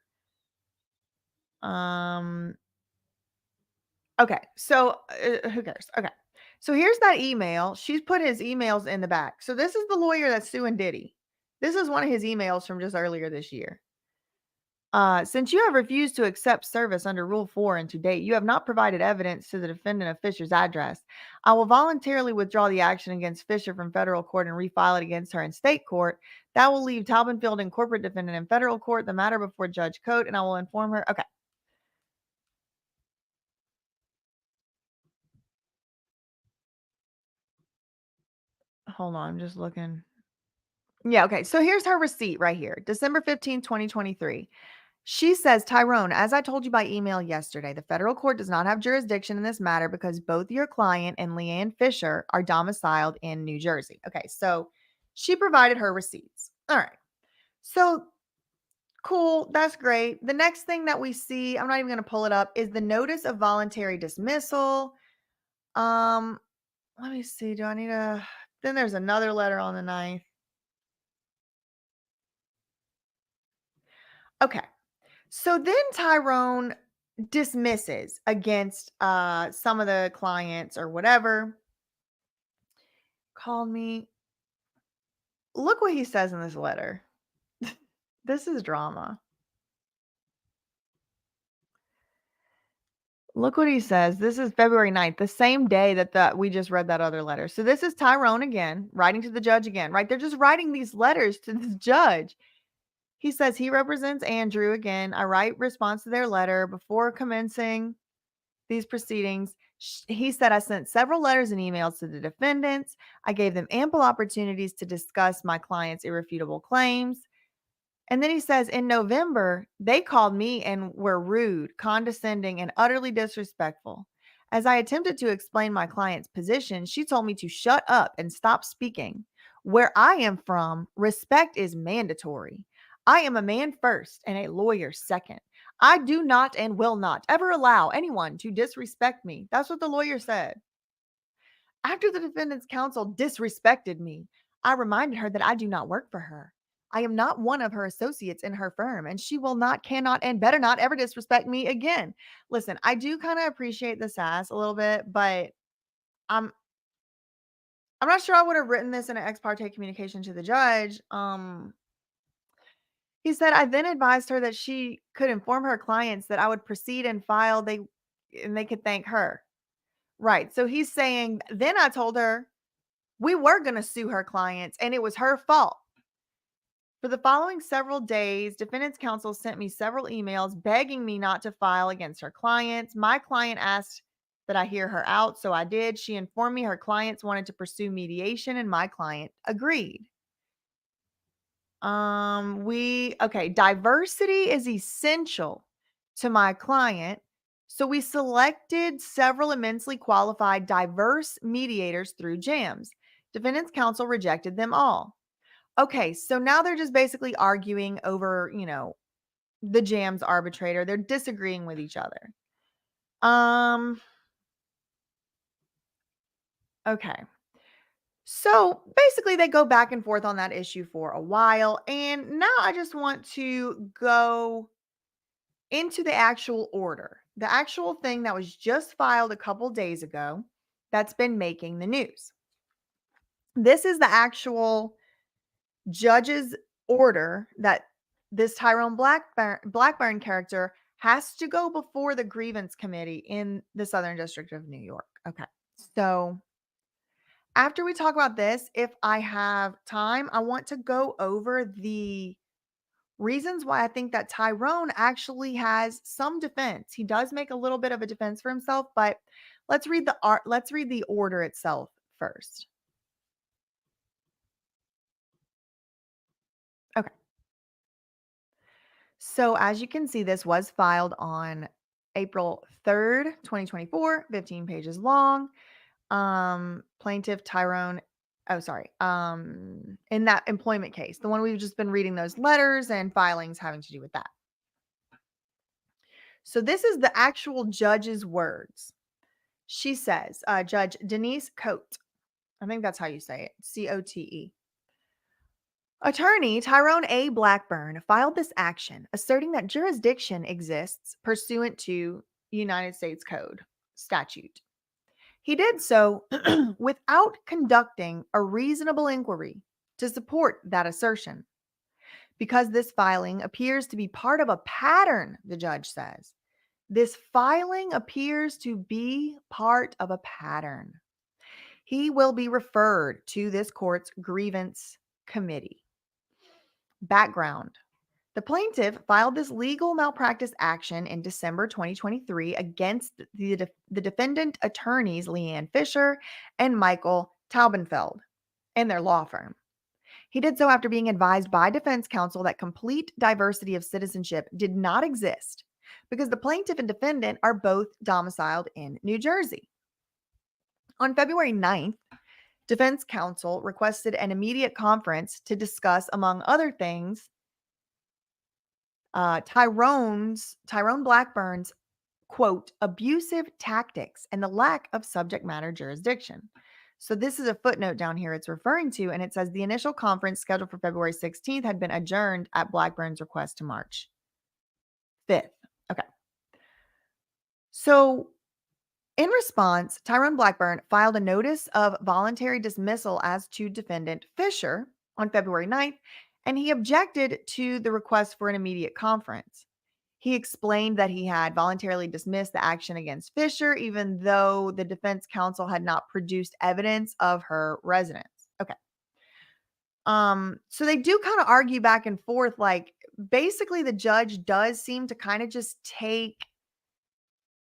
Okay, so who cares? Okay, so here's that email. She's put his emails in the back. So this is the lawyer that's suing Diddy. This is one of his emails from just earlier this year. Since you have refused to accept service under Rule 4 and to date, you have not provided evidence to the defendant of Fisher's address. I will voluntarily withdraw the action against Fisher from federal court and refile it against her in state court. That will leave Taubenfield and corporate defendant in federal court, the matter before Judge Cote, and I will inform her. Okay. Hold on, I'm just looking. Yeah, okay. So here's her receipt right here. December 15th, 2023. She says, Tyrone, as I told you by email yesterday, the federal court does not have jurisdiction in this matter because both your client and Leanne Fisher are domiciled in New Jersey. Okay, so she provided her receipts. All right. So cool. That's great. The next thing that we see, I'm not even going to pull it up, is the notice of voluntary dismissal. Let me see. Do I need then there's another letter on the 9th. Okay. So then Tyrone dismisses against some of the clients or whatever. Called me. Look what he says in this letter. This is drama. Look what he says. This is February 9th, the same day that we just read that other letter. So this is Tyrone again, writing to the judge again, right? They're just writing these letters to the judge. He says he represents Andrew again. I write response to their letter before commencing these proceedings. He said I sent several letters and emails to the defendants. I gave them ample opportunities to discuss my client's irrefutable claims. And then he says in November, they called me and were rude, condescending, and utterly disrespectful. As I attempted to explain my client's position, she told me to shut up and stop speaking. Where I am from, respect is mandatory. I am a man first and a lawyer second. I do not and will not ever allow anyone to disrespect me. That's what the lawyer said. After the defendant's counsel disrespected me, I reminded her that I do not work for her. I am not one of her associates in her firm, and she will not, cannot, and better not ever disrespect me again. Listen, I do kind of appreciate the sass a little bit, but I'm I'm not sure I would have written this in an ex parte communication to the judge. He said I then advised her that she could inform her clients that I would proceed and file and they could thank her. Right. So he's saying then I told her we were going to sue her clients and it was her fault. For the following several days, defendant's counsel sent me several emails begging me not to file against her clients. My client asked that I hear her out, so I did. She informed me her clients wanted to pursue mediation and my client agreed. Diversity is essential to my client. So we selected several immensely qualified diverse mediators through JAMS. Defendant's counsel rejected them all. Okay, so now they're just basically arguing over, the JAMS arbitrator. They're disagreeing with each other. Okay. So basically, they go back and forth on that issue for a while. And now I just want to go into the actual order, the actual thing that was just filed a couple days ago that's been making the news. This is the actual judge's order that this Tyrone Blackburn character has to go before the grievance committee in the Southern District of New York. Okay. So after we talk about this, if I have time, I want to go over the reasons why I think that Tyrone actually has some defense. He does make a little bit of a defense for himself, but let's read the order itself first. Okay. So as you can see, this was filed on April 3rd, 2024, 15 pages long. Plaintiff Tyrone, in that employment case, the one we've just been reading those letters and filings having to do with that. So this is the actual judge's words. She says, Judge Denise Cote, I think that's how you say it, Cote. Attorney Tyrone A. Blackburn filed this action asserting that jurisdiction exists pursuant to United States Code statute. He did so without conducting a reasonable inquiry to support that assertion. Because this filing appears to be part of a pattern, the judge says. This filing appears to be part of a pattern. He will be referred to this court's grievance committee. Background. The plaintiff filed this legal malpractice action in December 2023 against the defendant attorneys Leanne Fisher and Michael Taubenfeld and their law firm. He did so after being advised by defense counsel that complete diversity of citizenship did not exist because the plaintiff and defendant are both domiciled in New Jersey. On February 9th, defense counsel requested an immediate conference to discuss, among other things, Tyrone Blackburn's, quote, abusive tactics and the lack of subject matter jurisdiction. So this is a footnote down here it's referring to, and it says the initial conference scheduled for February 16th had been adjourned at Blackburn's request to March 5th. Okay. So, in response, Tyrone Blackburn filed a notice of voluntary dismissal as to defendant Fisher on February 9th, and he objected to the request for an immediate conference. He explained that he had voluntarily dismissed the action against Fisher, even though the defense counsel had not produced evidence of her residence. Okay. So they do kind of argue back and forth. Like, basically, the judge does seem to kind of just take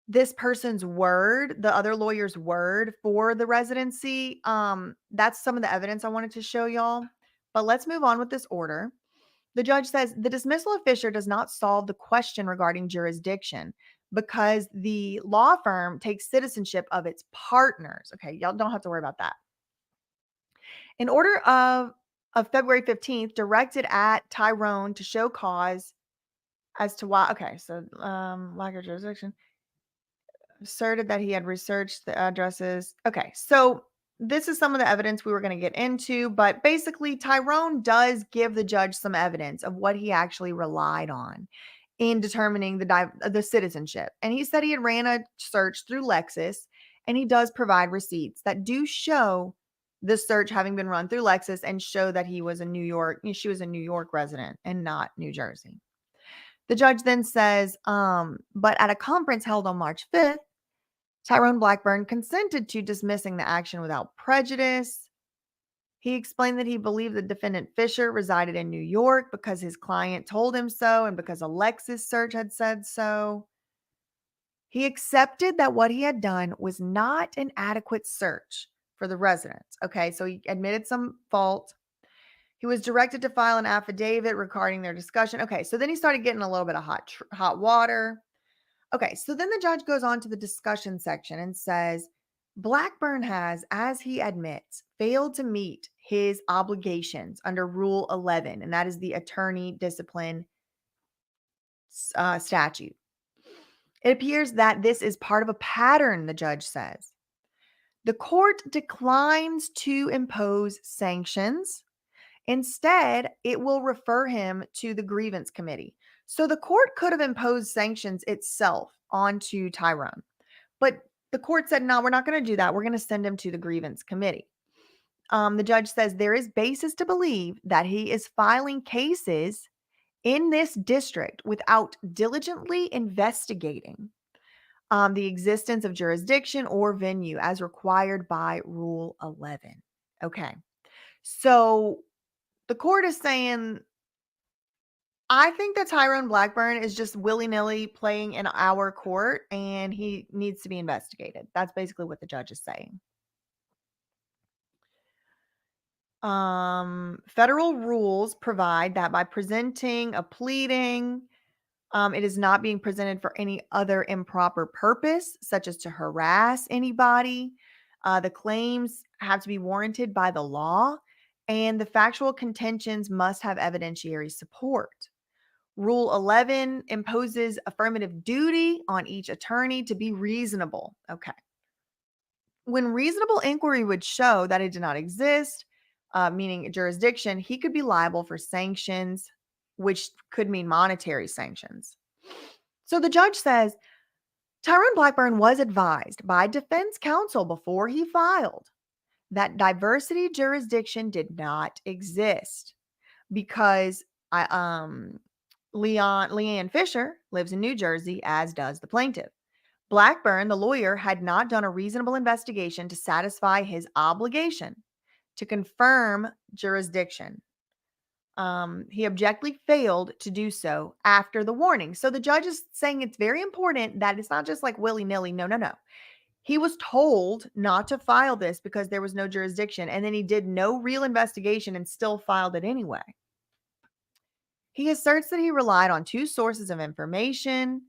this person's word, the other lawyer's word for the residency. That's some of the evidence I wanted to show y'all. But let's move on with this order. The judge says the dismissal of Fisher does not solve the question regarding jurisdiction because the law firm takes citizenship of its partners. Okay, y'all don't have to worry about that. An order of February 15th directed at Tyrone to show cause as to why. Okay, so lack of jurisdiction. Asserted that he had researched the addresses. Okay, so this is some of the evidence we were going to get into, but basically, Tyrone does give the judge some evidence of what he actually relied on in determining the citizenship. And he said he had ran a search through Lexis, and he does provide receipts that do show the search having been run through Lexis and show that she was a New York resident and not New Jersey. The judge then says, but at a conference held on March 5th, Tyrone Blackburn consented to dismissing the action without prejudice. He explained that he believed the defendant Fisher resided in New York because his client told him so and because a Lexis search had said so. He accepted that what he had done was not an adequate search for the residence. Okay, so he admitted some fault. He was directed to file an affidavit regarding their discussion. Okay, so then he started getting a little bit of hot water. Okay, so then the judge goes on to the discussion section and says, Blackburn has, as he admits, failed to meet his obligations under Rule 11, and that is the attorney discipline statute. It appears that this is part of a pattern, the judge says. The court declines to impose sanctions. Instead, it will refer him to the grievance committee. So the court could have imposed sanctions itself onto Tyrone, but the court said, no, we're not going to do that. We're going to send him to the grievance committee. The judge says there is basis to believe that he is filing cases in this district without diligently investigating the existence of jurisdiction or venue as required by Rule 11. Okay. So the court is saying, I think that Tyrone Blackburn is just willy-nilly playing in our court and he needs to be investigated. That's basically what the judge is saying. Federal rules provide that by presenting a pleading, it is not being presented for any other improper purpose, such as to harass anybody. The claims have to be warranted by the law, and the factual contentions must have evidentiary support. Rule 11 imposes affirmative duty on each attorney to be reasonable. Okay. When reasonable inquiry would show that it did not exist, meaning jurisdiction, he could be liable for sanctions, which could mean monetary sanctions. So the judge says Tyrone Blackburn was advised by defense counsel before he filed that diversity jurisdiction did not exist because Leanne Fisher lives in New Jersey, as does the plaintiff. Blackburn, the lawyer, had not done a reasonable investigation to satisfy his obligation to confirm jurisdiction. He objectively failed to do so after the warning. So the judge is saying it's very important that it's not just like willy-nilly. No. He was told not to file this because there was no jurisdiction, and then he did no real investigation and still filed it anyway. He asserts that he relied on two sources of information.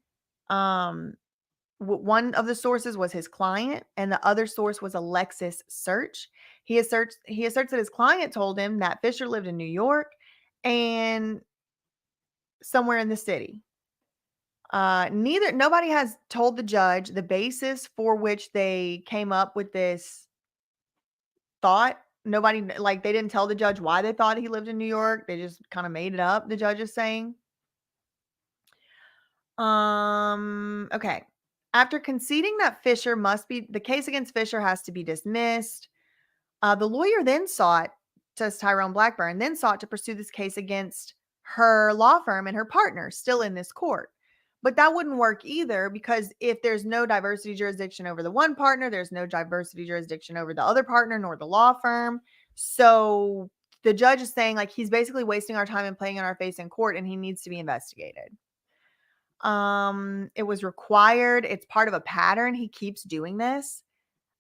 One of the sources was his client, and the other source was a Lexis search. He asserts that his client told him that Fisher lived in New York and somewhere in the city. Nobody has told the judge the basis for which they came up with this thought. Nobody, like, they didn't tell the judge why they thought he lived in New York. They just kind of made it up, the judge is saying. Okay. After conceding that the case against Fisher has to be dismissed, the lawyer then sought, says Tyrone Blackburn, then sought to pursue this case against her law firm and her partner still in this court. But that wouldn't work either, because if there's no diversity jurisdiction over the one partner, there's no diversity jurisdiction over the other partner nor the law firm. So the judge is saying, like, he's basically wasting our time and playing in our face in court, and he needs to be investigated. It was required. It's part of a pattern. He keeps doing this.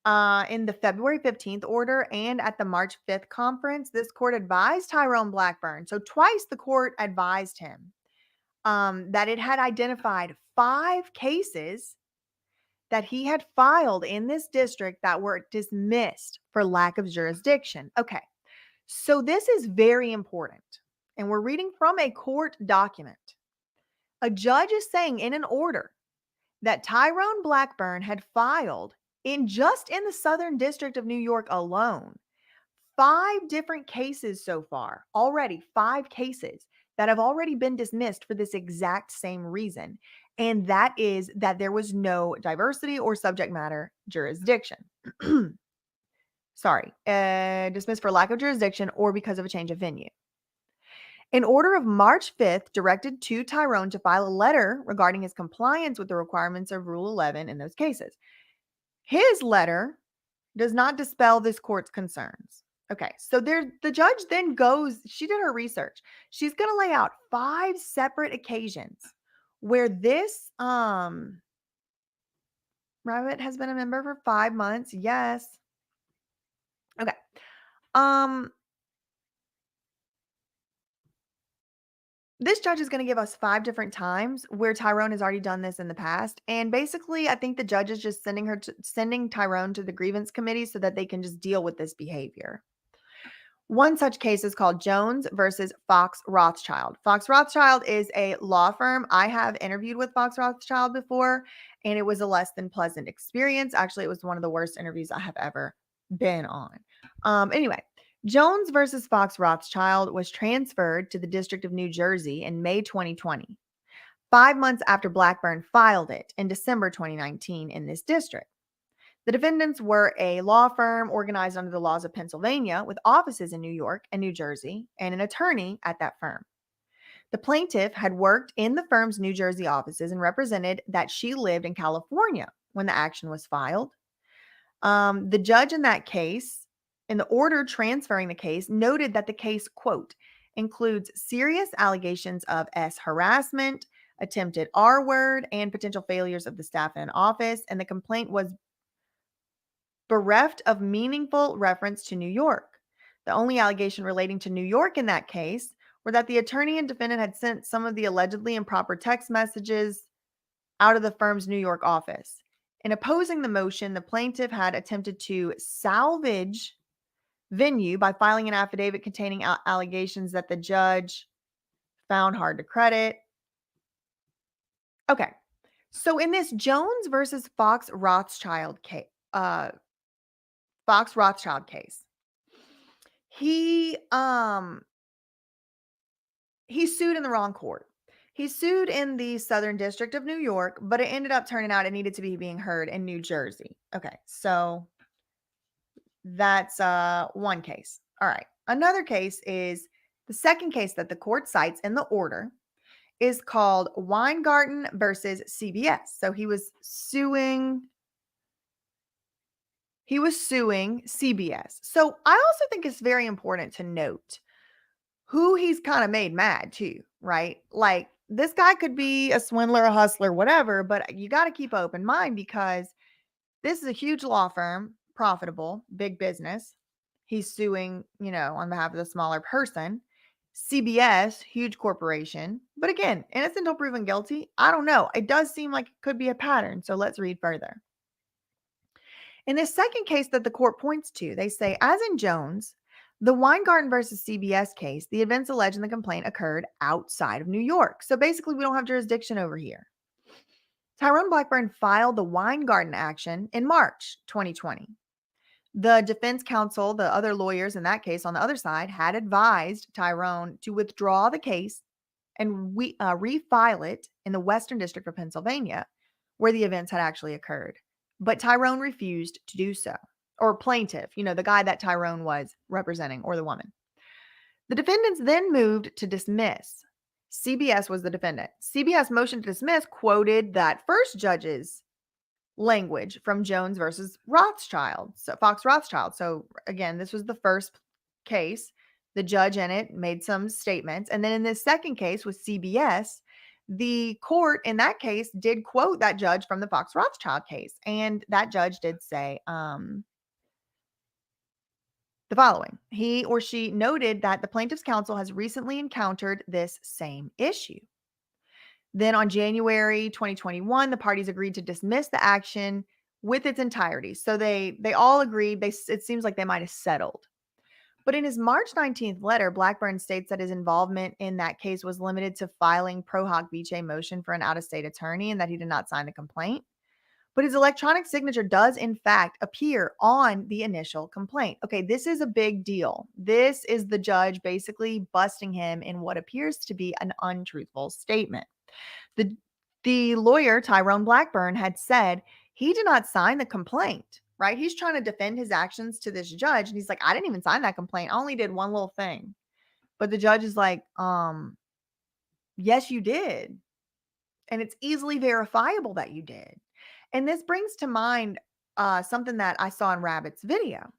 In the February 15th order and at the March 5th conference, this court advised Tyrone Blackburn. So twice the court advised him that it had identified 5 cases that he had filed in this district that were dismissed for lack of jurisdiction. Okay, so this is very important. And we're reading from a court document. A judge is saying in an order that Tyrone Blackburn had filed in the Southern District of New York alone, 5 different cases so far, already 5 cases that have already been dismissed for this exact same reason. And that is that there was no diversity or subject matter jurisdiction. Dismissed for lack of jurisdiction or because of a change of venue. An order of March 5th directed to Tyrone to file a letter regarding his compliance with the requirements of Rule 11 in those cases. His letter does not dispel this court's concerns. Okay, so the judge then goes, she did her research. She's going to lay out 5 separate occasions where this Rabbit has been a member for 5 months. Yes. Okay. This judge is going to give us 5 different times where Tyrone has already done this in the past. And basically, I think the judge is just sending Tyrone to the grievance committee so that they can just deal with this behavior. One such case is called Jones versus Fox Rothschild. Fox Rothschild is a law firm. I have interviewed with Fox Rothschild before, and it was a less than pleasant experience. Actually, it was one of the worst interviews I have ever been on. Anyway, Jones versus Fox Rothschild was transferred to the District of New Jersey in May 2020, 5 months after Blackburn filed it in December 2019 in this district. The defendants were a law firm organized under the laws of Pennsylvania with offices in New York and New Jersey and an attorney at that firm. The plaintiff had worked in the firm's New Jersey offices and represented that she lived in California when the action was filed. The judge in that case, in the order transferring the case, noted that the case, quote, includes serious allegations of S harassment, attempted R word, and potential failures of the staff in office, and the complaint was bereft of meaningful reference to New York. The only allegation relating to New York in that case were that the attorney and defendant had sent some of the allegedly improper text messages out of the firm's New York office. In opposing the motion, the plaintiff had attempted to salvage venue by filing an affidavit containing allegations that the judge found hard to credit. Okay, so in this Jones versus Fox Rothschild case, he sued in the wrong court. He sued in the Southern District of New York, but it ended up turning out it needed to be being heard in New Jersey. Okay, so that's one case. All right. Another case is the second case that the court cites in the order is called Weingarten versus CBS. So he was suing CBS. So I also think it's very important to note who he's kind of made mad too, right? Like, this guy could be a swindler, a hustler, whatever, but you got to keep an open mind because this is a huge law firm, profitable, big business. He's suing, on behalf of the smaller person. CBS, huge corporation. But again, innocent until proven guilty. I don't know. It does seem like it could be a pattern. So let's read further. In this second case that the court points to, they say, as in Jones, the Weingarten versus CBS case, the events alleged in the complaint occurred outside of New York. So basically, we don't have jurisdiction over here. Tyrone Blackburn filed the Weingarten action in March 2020. The defense counsel, the other lawyers in that case on the other side, had advised Tyrone to withdraw the case and refile it in the Western District of Pennsylvania, where the events had actually occurred. But Tyrone refused to do so. Or plaintiff, the guy that Tyrone was representing, or the woman. The defendants then moved to dismiss. CBS was the defendant. CBS motion to dismiss quoted that first judge's language from Jones versus Rothschild, so Fox Rothschild. So again, this was the first case. The judge in it made some statements. And then in this second case with CBS, the court in that case did quote that judge from the Fox Rothschild case. And that judge did say the following. He or she noted that the plaintiff's counsel has recently encountered this same issue. Then on January 2021, the parties agreed to dismiss the action with its entirety. So they all agreed. It seems like they might have settled. But in his March 19th letter, Blackburn states that his involvement in that case was limited to filing pro hoc vice motion for an out-of-state attorney and that he did not sign the complaint. But his electronic signature does, in fact, appear on the initial complaint. Okay, this is a big deal. This is the judge basically busting him in what appears to be an untruthful statement. The lawyer, Tyrone Blackburn, had said he did not sign the complaint, right? He's trying to defend his actions to this judge. And he's like, I didn't even sign that complaint. I only did one little thing. But the judge is like, yes, you did. And it's easily verifiable that you did. And this brings to mind something that I saw in Rabbit's video.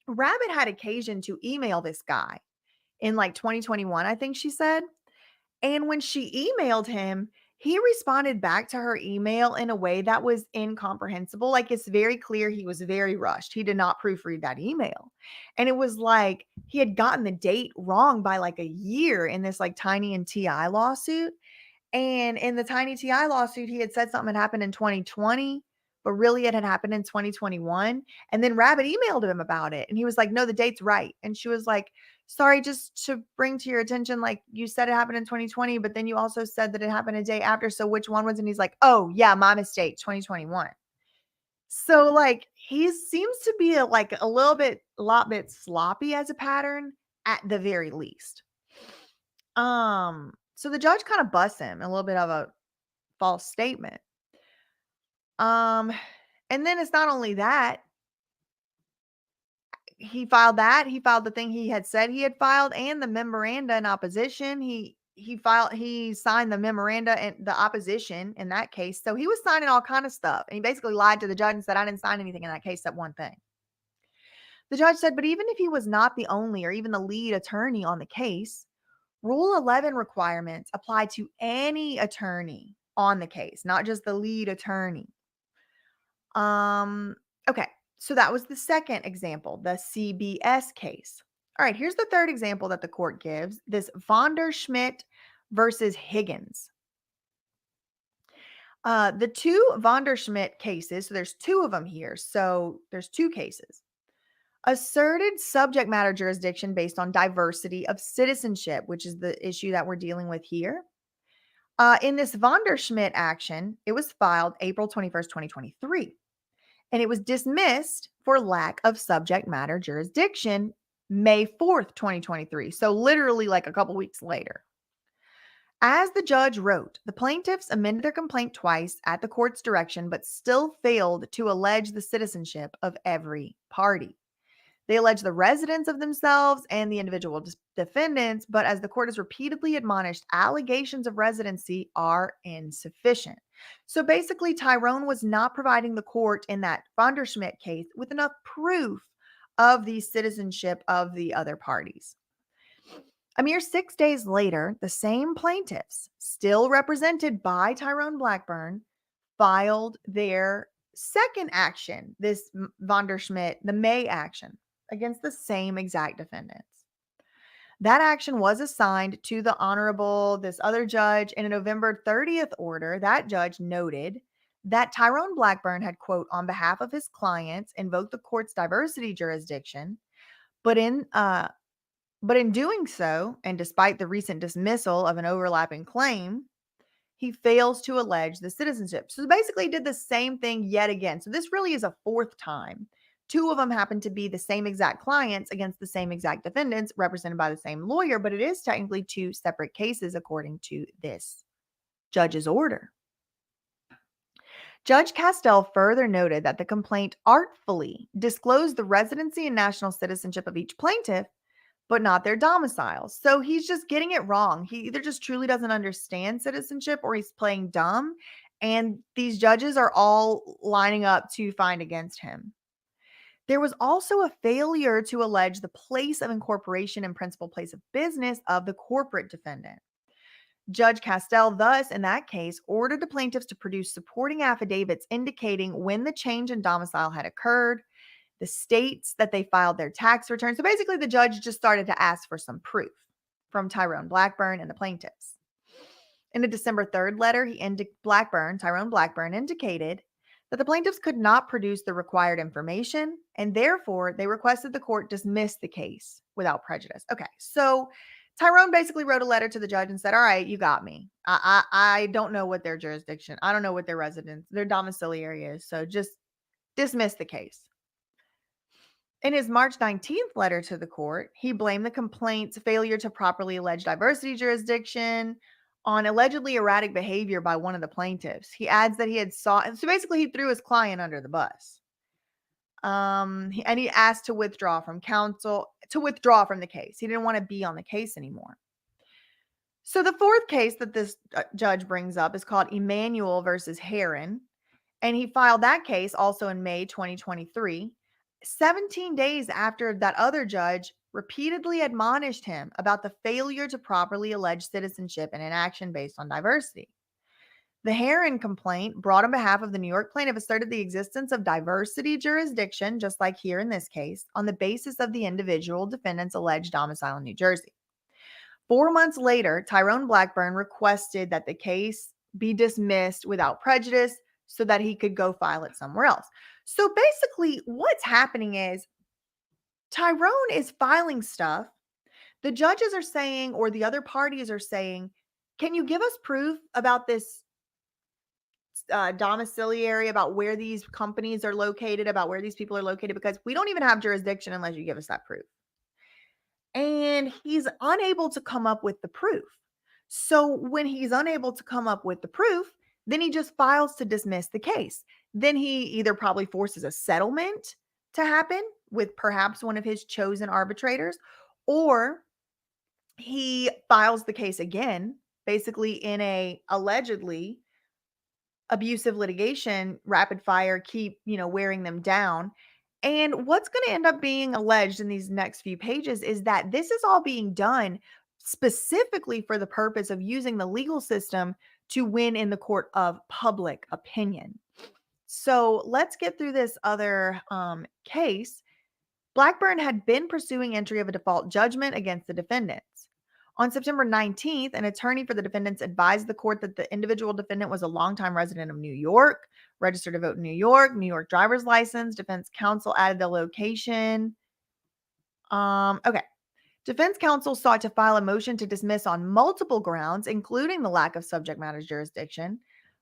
Rabbit had occasion to email this guy in like 2021, I think she said. And when she emailed him, he responded back to her email in a way that was incomprehensible. Like, it's very clear he was very rushed. He did not proofread that email. And it was like he had gotten the date wrong by like a year in this like Tiny and T.I. lawsuit. And in the Tiny T.I. lawsuit, he had said something had happened in 2020, but really it had happened in 2021. And then Rabbit emailed him about it. And he was like, no, the date's right. And she was like, sorry, just to bring to your attention, like you said it happened in 2020, but then you also said that it happened a day after. So which one was? And he's like, oh yeah, my mistake, 2021. So like he seems to be a lot bit sloppy as a pattern at the very least. So the judge kind of busts him a little bit of a false statement. And then it's not only that, he filed the thing he had said he had filed and the memoranda in opposition. He signed the memoranda and the opposition in that case. So he was signing all kind of stuff. And he basically lied to the judge and said, I didn't sign anything in that case except one thing. The judge said, but even if he was not the only or even the lead attorney on the case, Rule 11 requirements apply to any attorney on the case, not just the lead attorney. Okay, so that was the second example, the CBS case. All right, here's the third example that the court gives, this Vonderschmidt versus Higgins. The two Vonderschmidt cases, so there's two of them here, so there's two cases. Asserted subject matter jurisdiction based on diversity of citizenship, which is the issue that we're dealing with here. In this Vonderschmidt action, it was filed April 21st, 2023, and it was dismissed for lack of subject matter jurisdiction May 4th, 2023. So literally like a couple weeks later. As the judge wrote, the plaintiffs amended their complaint twice at the court's direction, but still failed to allege the citizenship of every party. They allege the residence of themselves and the individual defendants, but as the court has repeatedly admonished, allegations of residency are insufficient. So basically, Tyrone was not providing the court in that Vonderschmidt case with enough proof of the citizenship of the other parties. A mere 6 days later, the same plaintiffs, still represented by Tyrone Blackburn, filed their second action, this Vonderschmidt, the May action, against the same exact defendants. That action was assigned to the Honorable, this other judge, in a November 30th order. That judge noted that Tyrone Blackburn had, quote, on behalf of his clients, invoked the court's diversity jurisdiction, but in doing so, and despite the recent dismissal of an overlapping claim, he fails to allege the citizenship. So basically, he did the same thing yet again. So this really is a fourth time. Two of them happen to be the same exact clients against the same exact defendants represented by the same lawyer, but it is technically two separate cases according to this judge's order. Judge Castell further noted that the complaint artfully disclosed the residency and national citizenship of each plaintiff, but not their domiciles. So he's just getting it wrong. He either just truly doesn't understand citizenship or he's playing dumb. And these judges are all lining up to find against him. There was also a failure to allege the place of incorporation and principal place of business of the corporate defendant. Judge Castell, thus, in that case, ordered the plaintiffs to produce supporting affidavits indicating when the change in domicile had occurred, the states that they filed their tax returns. So basically, the judge just started to ask for some proof from Tyrone Blackburn and the plaintiffs. In a December 3rd letter, Tyrone Blackburn indicated that the plaintiffs could not produce the required information, and therefore they requested the court dismiss the case without prejudice. Okay, so Tyrone basically wrote a letter to the judge and said, all right, you got me. I don't know what their jurisdiction, I don't know what their residence, their domiciliary is, so just dismiss the case. In his March 19th letter to the court, he blamed the complaint's failure to properly allege diversity jurisdiction on allegedly erratic behavior by one of the plaintiffs. He adds that he had sought, so basically he threw his client under the bus. And he asked to withdraw from the case. He didn't want to be on the case anymore. So the fourth case that this judge brings up is called Emanuel versus Heron. And he filed that case also in May 2023, 17 days after that other judge repeatedly admonished him about the failure to properly allege citizenship and inaction based on diversity. The Heron complaint, brought on behalf of the New York plaintiff, asserted the existence of diversity jurisdiction, just like here in this case, on the basis of the individual defendant's alleged domicile in New Jersey. 4 months later, Tyrone Blackburn requested that the case be dismissed without prejudice so that he could go file it somewhere else. So basically, what's happening is Tyrone is filing stuff. The judges are saying, or the other parties are saying, can you give us proof about this domiciliary, about where these companies are located, about where these people are located? Because we don't even have jurisdiction unless you give us that proof. And he's unable to come up with the proof. So when he's unable to come up with the proof, then he just files to dismiss the case. Then he either probably forces a settlement to happen with perhaps one of his chosen arbitrators, or he files the case again, basically in a allegedly abusive litigation, rapid fire, keep, wearing them down. And what's going to end up being alleged in these next few pages is that this is all being done specifically for the purpose of using the legal system to win in the court of public opinion. So let's get through this other case. Blackburn had been pursuing entry of a default judgment against the defendants. On September 19th, an attorney for the defendants advised the court that the individual defendant was a longtime resident of New York, registered to vote in New York driver's license. Defense counsel added the location. Okay. Defense counsel sought to file a motion to dismiss on multiple grounds, including the lack of subject matter jurisdiction,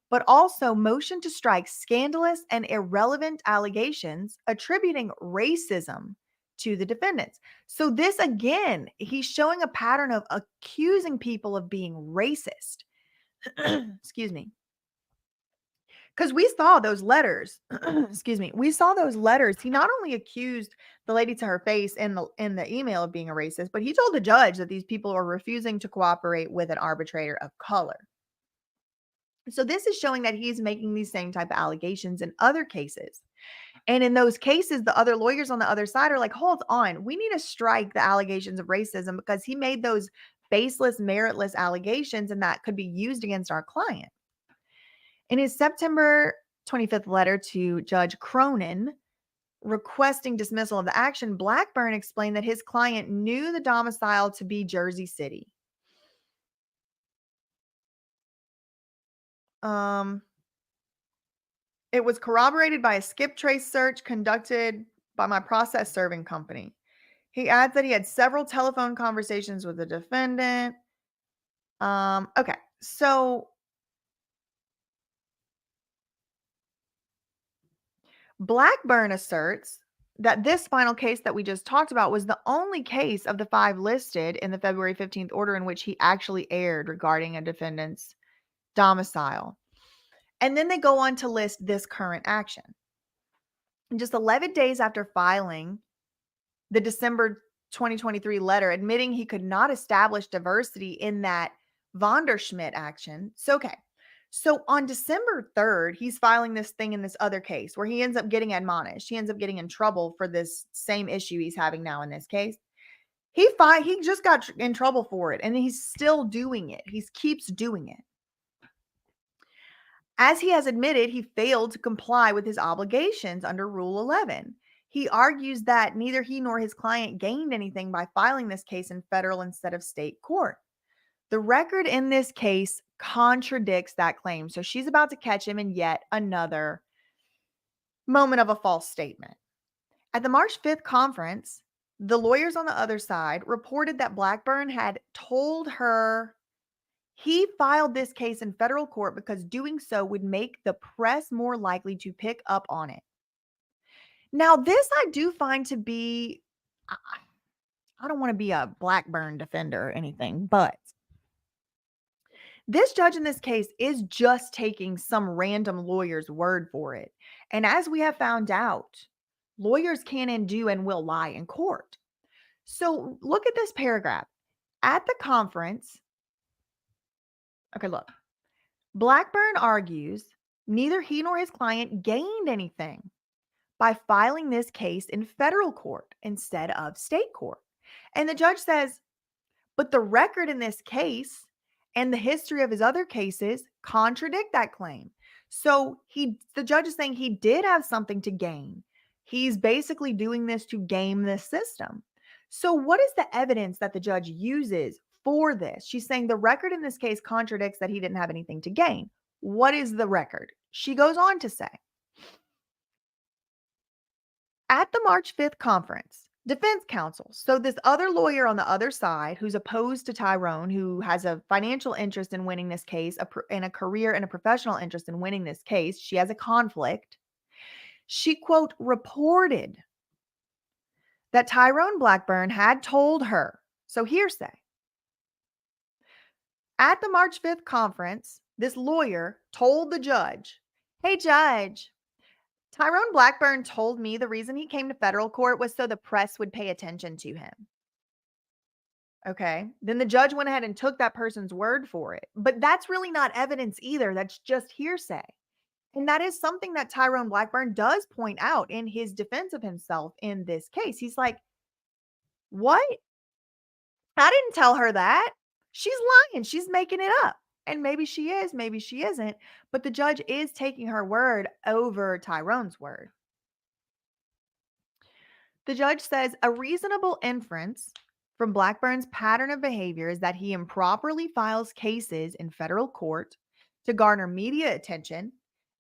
but also motion to strike scandalous and irrelevant allegations attributing racism to the defendants. So this, again, he's showing a pattern of accusing people of being racist. Excuse me. Because we saw those letters. Excuse me. We saw those letters. He not only accused the lady to her face in the email of being a racist, but he told the judge that these people are refusing to cooperate with an arbitrator of color. So this is showing that he's making these same type of allegations in other cases. And in those cases, the other lawyers on the other side are like, hold on, we need to strike the allegations of racism because he made those baseless, meritless allegations, and that could be used against our client. In his September 25th letter to Judge Cronin requesting dismissal of the action, Blackburn explained that his client knew the domicile to be Jersey City. It was corroborated by a skip trace search conducted by my process serving company. He adds that he had several telephone conversations with the defendant. Okay, so Blackburn asserts that this final case that we just talked about was the only case of the 5 listed in the February 15th order in which he actually erred regarding a defendant's domicile. And then they go on to list this current action. And just 11 days after filing the December 2023 letter admitting he could not establish diversity in that Vonderschmidt action. So on December 3rd, he's filing this thing in this other case where he ends up getting admonished. He ends up getting in trouble for this same issue he's having now in this case. He just got in trouble for it, and he's still doing it. He keeps doing it. As he has admitted, he failed to comply with his obligations under Rule 11. He argues that neither he nor his client gained anything by filing this case in federal instead of state court. The record in this case contradicts that claim. So she's about to catch him in yet another moment of a false statement. At the March 5th conference, the lawyers on the other side reported that Blackburn had told her he filed this case in federal court because doing so would make the press more likely to pick up on it. Now, this I do find to be, I don't want to be a Blackburn defender or anything, but this judge in this case is just taking some random lawyer's word for it. And as we have found out, lawyers can and do and will lie in court. So look at this paragraph. At the conference, okay, look. Blackburn argues neither he nor his client gained anything by filing this case in federal court instead of state court. And the judge says, but the record in this case and the history of his other cases contradict that claim. So the judge is saying he did have something to gain. He's basically doing this to game this system. So what is the evidence that the judge uses for this? She's saying the record in this case contradicts that he didn't have anything to gain. What is the record? She goes on to say, at the March 5th conference, defense counsel, so this other lawyer on the other side who's opposed to Tyrone, who has a financial interest in winning this case, and a career and a professional interest in winning this case, she has a conflict. She, quote, reported that Tyrone Blackburn had told her, so hearsay. At the March 5th conference, this lawyer told the judge, hey, judge, Tyrone Blackburn told me the reason he came to federal court was so the press would pay attention to him. Okay. Then the judge went ahead and took that person's word for it. But that's really not evidence either. That's just hearsay. And that is something that Tyrone Blackburn does point out in his defense of himself in this case. He's like, what? I didn't tell her that. She's lying. She's making it up. And maybe she is, maybe she isn't. But the judge is taking her word over Tyrone's word. The judge says a reasonable inference from Blackburn's pattern of behavior is that he improperly files cases in federal court to garner media attention,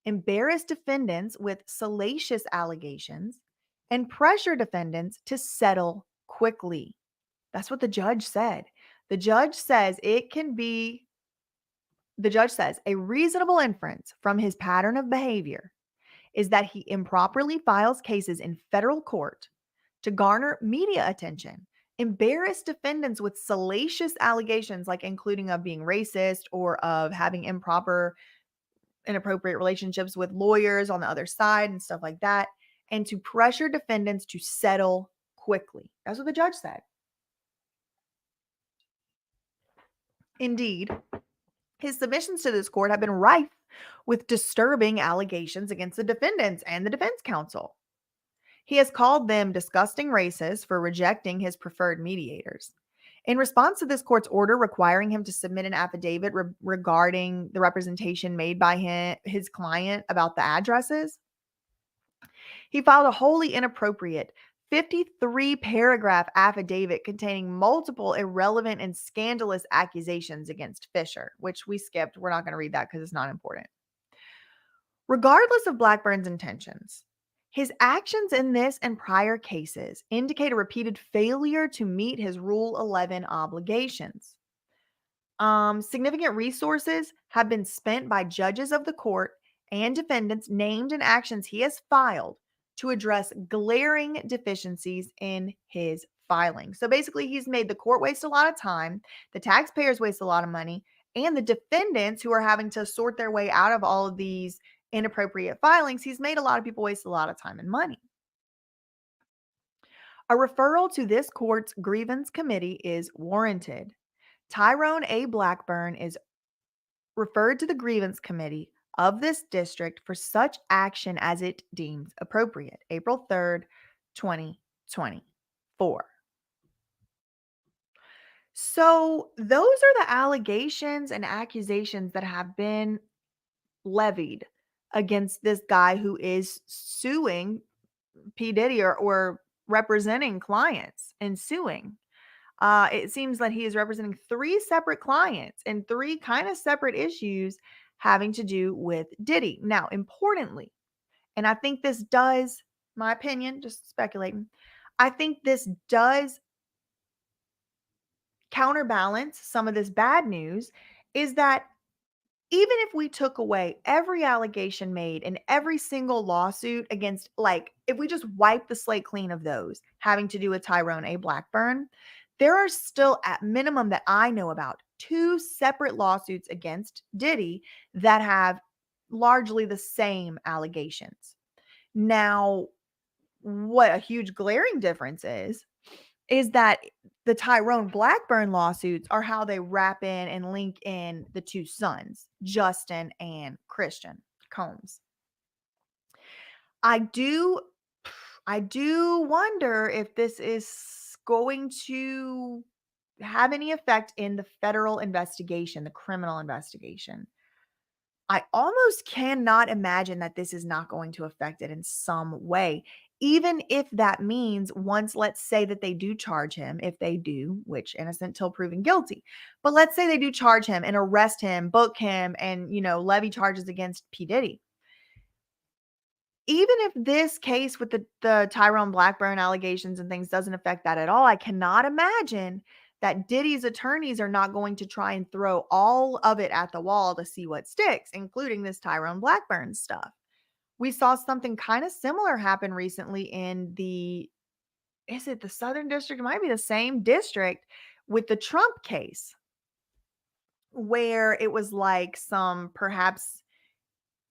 embarrass defendants with salacious allegations, and pressure defendants to settle quickly. That's what the judge said. The judge says a reasonable inference from his pattern of behavior is that he improperly files cases in federal court to garner media attention, embarrass defendants with salacious allegations, like including of being racist or of having inappropriate relationships with lawyers on the other side and stuff like that, and to pressure defendants to settle quickly. That's what the judge said. Indeed, his submissions to this court have been rife with disturbing allegations against the defendants and the defense counsel. He has called them disgusting racists for rejecting his preferred mediators. In response to this court's order requiring him to submit an affidavit regarding the representation made by his client about the addresses, he filed a wholly inappropriate 53-paragraph affidavit containing multiple irrelevant and scandalous accusations against Fisher, which we skipped. We're not going to read that because it's not important. Regardless of Blackburn's intentions, his actions in this and prior cases indicate a repeated failure to meet his Rule 11 obligations. Significant resources have been spent by judges of the court and defendants named in actions he has filed to address glaring deficiencies in his filing. So basically, he's made the court waste a lot of time, the taxpayers waste a lot of money, and the defendants who are having to sort their way out of all of these inappropriate filings, he's made a lot of people waste a lot of time and money. A referral to this court's grievance committee is warranted. Tyrone A. Blackburn is referred to the grievance committee of this district for such action as it deems appropriate. April 3rd, 2024. So, those are the allegations and accusations that have been levied against this guy who is suing P. Diddy, or representing clients and suing. It seems that he is representing three separate clients and three kind of separate issues having to do with Diddy. Now, importantly, and I think this does, my opinion, just speculating, I think this does counterbalance some of this bad news, is that even if we took away every allegation made in every single lawsuit against, like, if we just wipe the slate clean of those having to do with Tyrone A. Blackburn, there are still, at minimum that I know about, two separate lawsuits against Diddy that have largely the same allegations. Now, what a huge glaring difference is that the Tyrone Blackburn lawsuits are how they wrap in and link in the two sons, Justin and Christian Combs. I do wonder if this is going to have any effect in the federal investigation, the criminal investigation. I almost cannot imagine that this is not going to affect it in some way, even if that means, once, let's say that they do charge him, if they do, which innocent till proven guilty, but let's say they do charge him and arrest him, book him, and, levy charges against P. Diddy. Even if this case with the Tyrone Blackburn allegations and things doesn't affect that at all, I cannot imagine that Diddy's attorneys are not going to try and throw all of it at the wall to see what sticks, including this Tyrone Blackburn stuff. We saw something kind of similar happen recently in is it the Southern District? It might be the same district, with the Trump case, where it was like some perhaps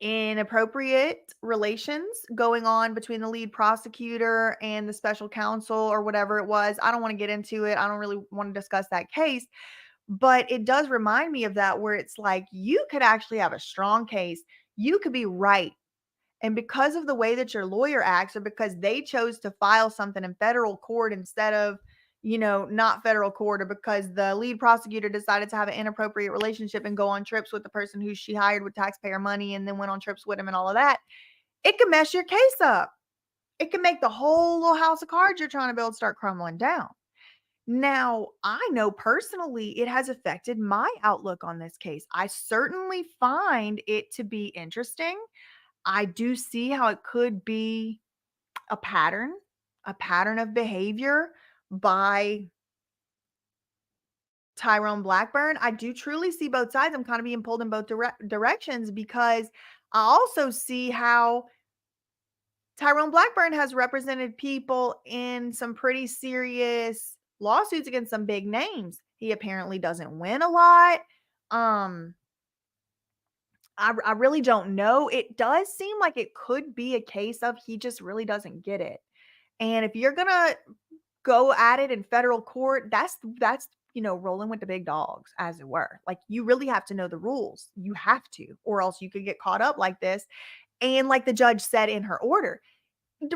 inappropriate relations going on between the lead prosecutor and the special counsel or whatever it was. I don't want to get into it. I don't really want to discuss that case, but it does remind me of that, where it's like you could actually have a strong case. You could be right. And because of the way that your lawyer acts, or because they chose to file something in federal court instead of, not federal court, or because the lead prosecutor decided to have an inappropriate relationship and go on trips with the person who she hired with taxpayer money and then went on trips with him and all of that, it can mess your case up. It can make the whole little house of cards you're trying to build start crumbling down. Now, I know personally it has affected my outlook on this case. I certainly find it to be interesting. I do see how it could be a pattern of behavior by Tyrone Blackburn. I do truly see both sides. I'm kind of being pulled in both directions, because I also see how Tyrone Blackburn has represented people in some pretty serious lawsuits against some big names. He apparently doesn't win a lot. I really don't know. It does seem like it could be a case of he just really doesn't get it. And if you're gonna go at it in federal court, that's rolling with the big dogs, as it were. Like, you really have to know the rules. You have to, or else you could get caught up like this. And like the judge said in her order,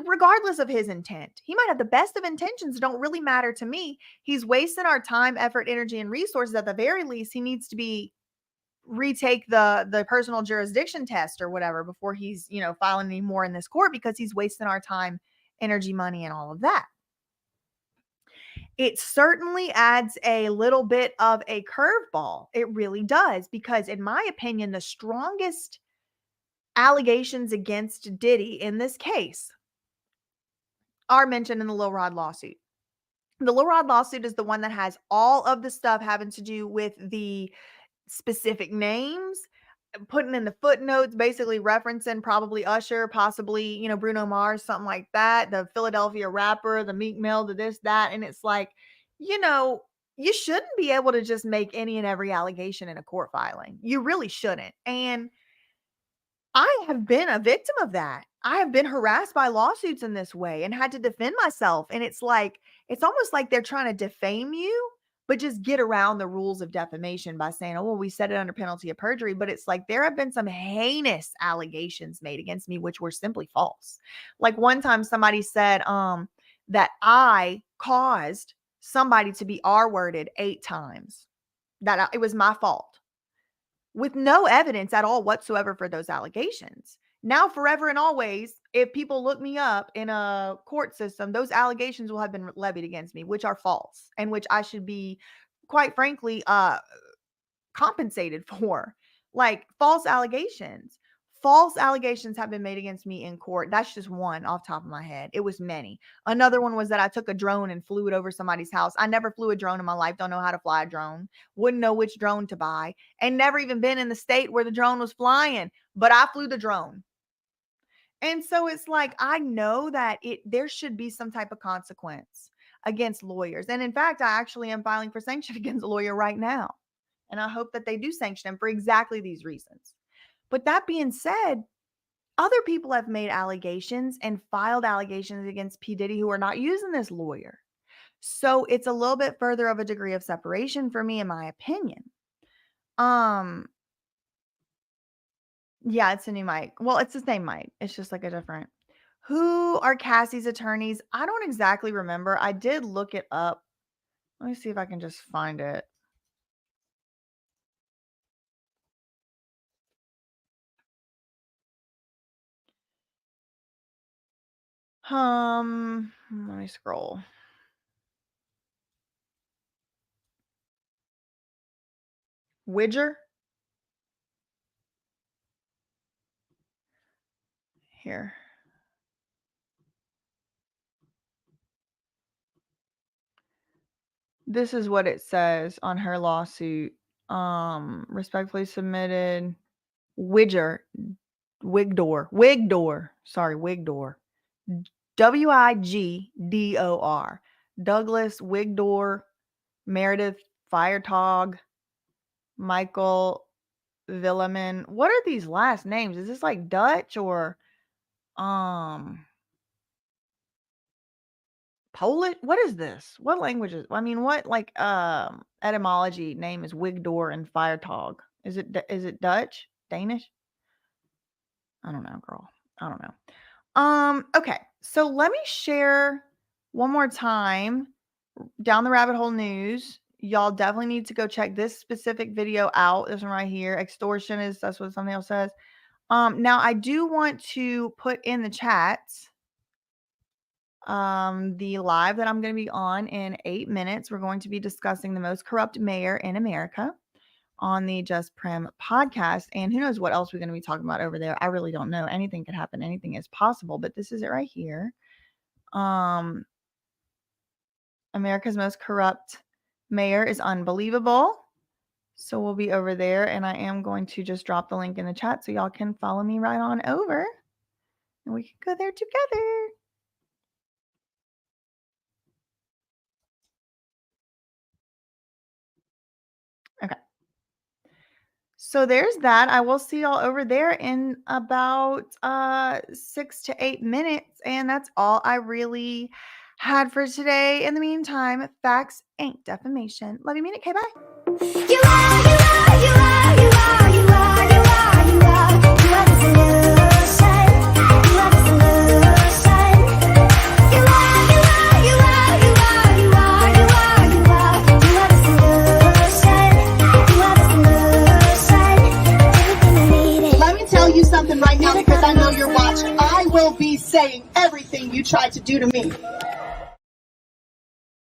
regardless of his intent, he might have the best of intentions, don't really matter to me. He's wasting our time, effort, energy, and resources. At the very least, he needs to be retake the personal jurisdiction test or whatever before he's, filing any more in this court, because he's wasting our time, energy, money, and all of that. It certainly adds a little bit of a curveball. It really does, because in my opinion, the strongest allegations against Diddy in this case are mentioned in the Lil Rod lawsuit. The Lil Rod lawsuit is the one that has all of the stuff having to do with the specific names, putting in the footnotes, basically referencing probably Usher, possibly, Bruno Mars, something like that, the Philadelphia rapper, the Meek Mill, the this, that. And it's like, you know, you shouldn't be able to just make any and every allegation in a court filing. You really shouldn't. And I have been a victim of that. I have been harassed by lawsuits in this way and had to defend myself. And it's like, it's almost like they're trying to defame you, but just get around the rules of defamation by saying, oh, well, we said it under penalty of perjury. But it's like there have been some heinous allegations made against me, which were simply false. Like one time somebody said that I caused somebody to be R-worded 8 times, that it was my fault, with no evidence at all whatsoever for those allegations. Now, forever and always, if people look me up in a court system, those allegations will have been levied against me, which are false and which I should be, quite frankly, compensated for. Like false allegations. False allegations have been made against me in court. That's just one off the top of my head. It was many. Another one was that I took a drone and flew it over somebody's house. I never flew a drone in my life. Don't know how to fly a drone. Wouldn't know which drone to buy. And never even been in the state where the drone was flying. But I flew the drone. And so it's like, I know that there should be some type of consequence against lawyers. And in fact, I actually am filing for sanction against a lawyer right now. And I hope that they do sanction him for exactly these reasons. But that being said, other people have made allegations and filed allegations against P. Diddy who are not using this lawyer. So it's a little bit further of a degree of separation for me, in my opinion. Yeah, it's a new mic. Well, it's the same mic. It's just like a different. Who are Cassie's attorneys? I don't exactly remember. I did look it up. Let me see if I can just find it. Let me scroll. Widger? Here. This is what it says on her lawsuit. Respectfully submitted. Wigdor. Sorry, Wigdor. Wigdor. Douglas Wigdor, Meredith Feiertag, Michael Villeman. What are these last names? Is this like Dutch or Polish? What is this? What language is? I mean, what like etymology name is Wigdor and Feiertag? Is it Dutch? Danish? I don't know, girl. I don't know. Okay. So let me share one more time Down the Rabbit Hole News. Y'all definitely need to go check this specific video out. This one right here. Extortion that's what something else says. Now I do want to put in the chat the live that I'm going to be on in 8 minutes. We're going to be discussing the most corrupt mayor in America on the Just Prim podcast. And who knows what else we're going to be talking about over there. I really don't know. Anything could happen. Anything is possible. But this is it right here. America's most corrupt mayor is unbelievable. So we'll be over there. And I am going to just drop the link in the chat so y'all can follow me right on over. And we can go there together. Okay. So there's that. I will see y'all over there in about 6 to 8 minutes. And that's all I really had for today. In the meantime, facts ain't defamation. Love you, mean it. Okay, bye. You are the solution. You are the solution. You are the solution. You are the solution. Let me tell you something right now because I know you're watching. I will be saying everything you tried to do to me.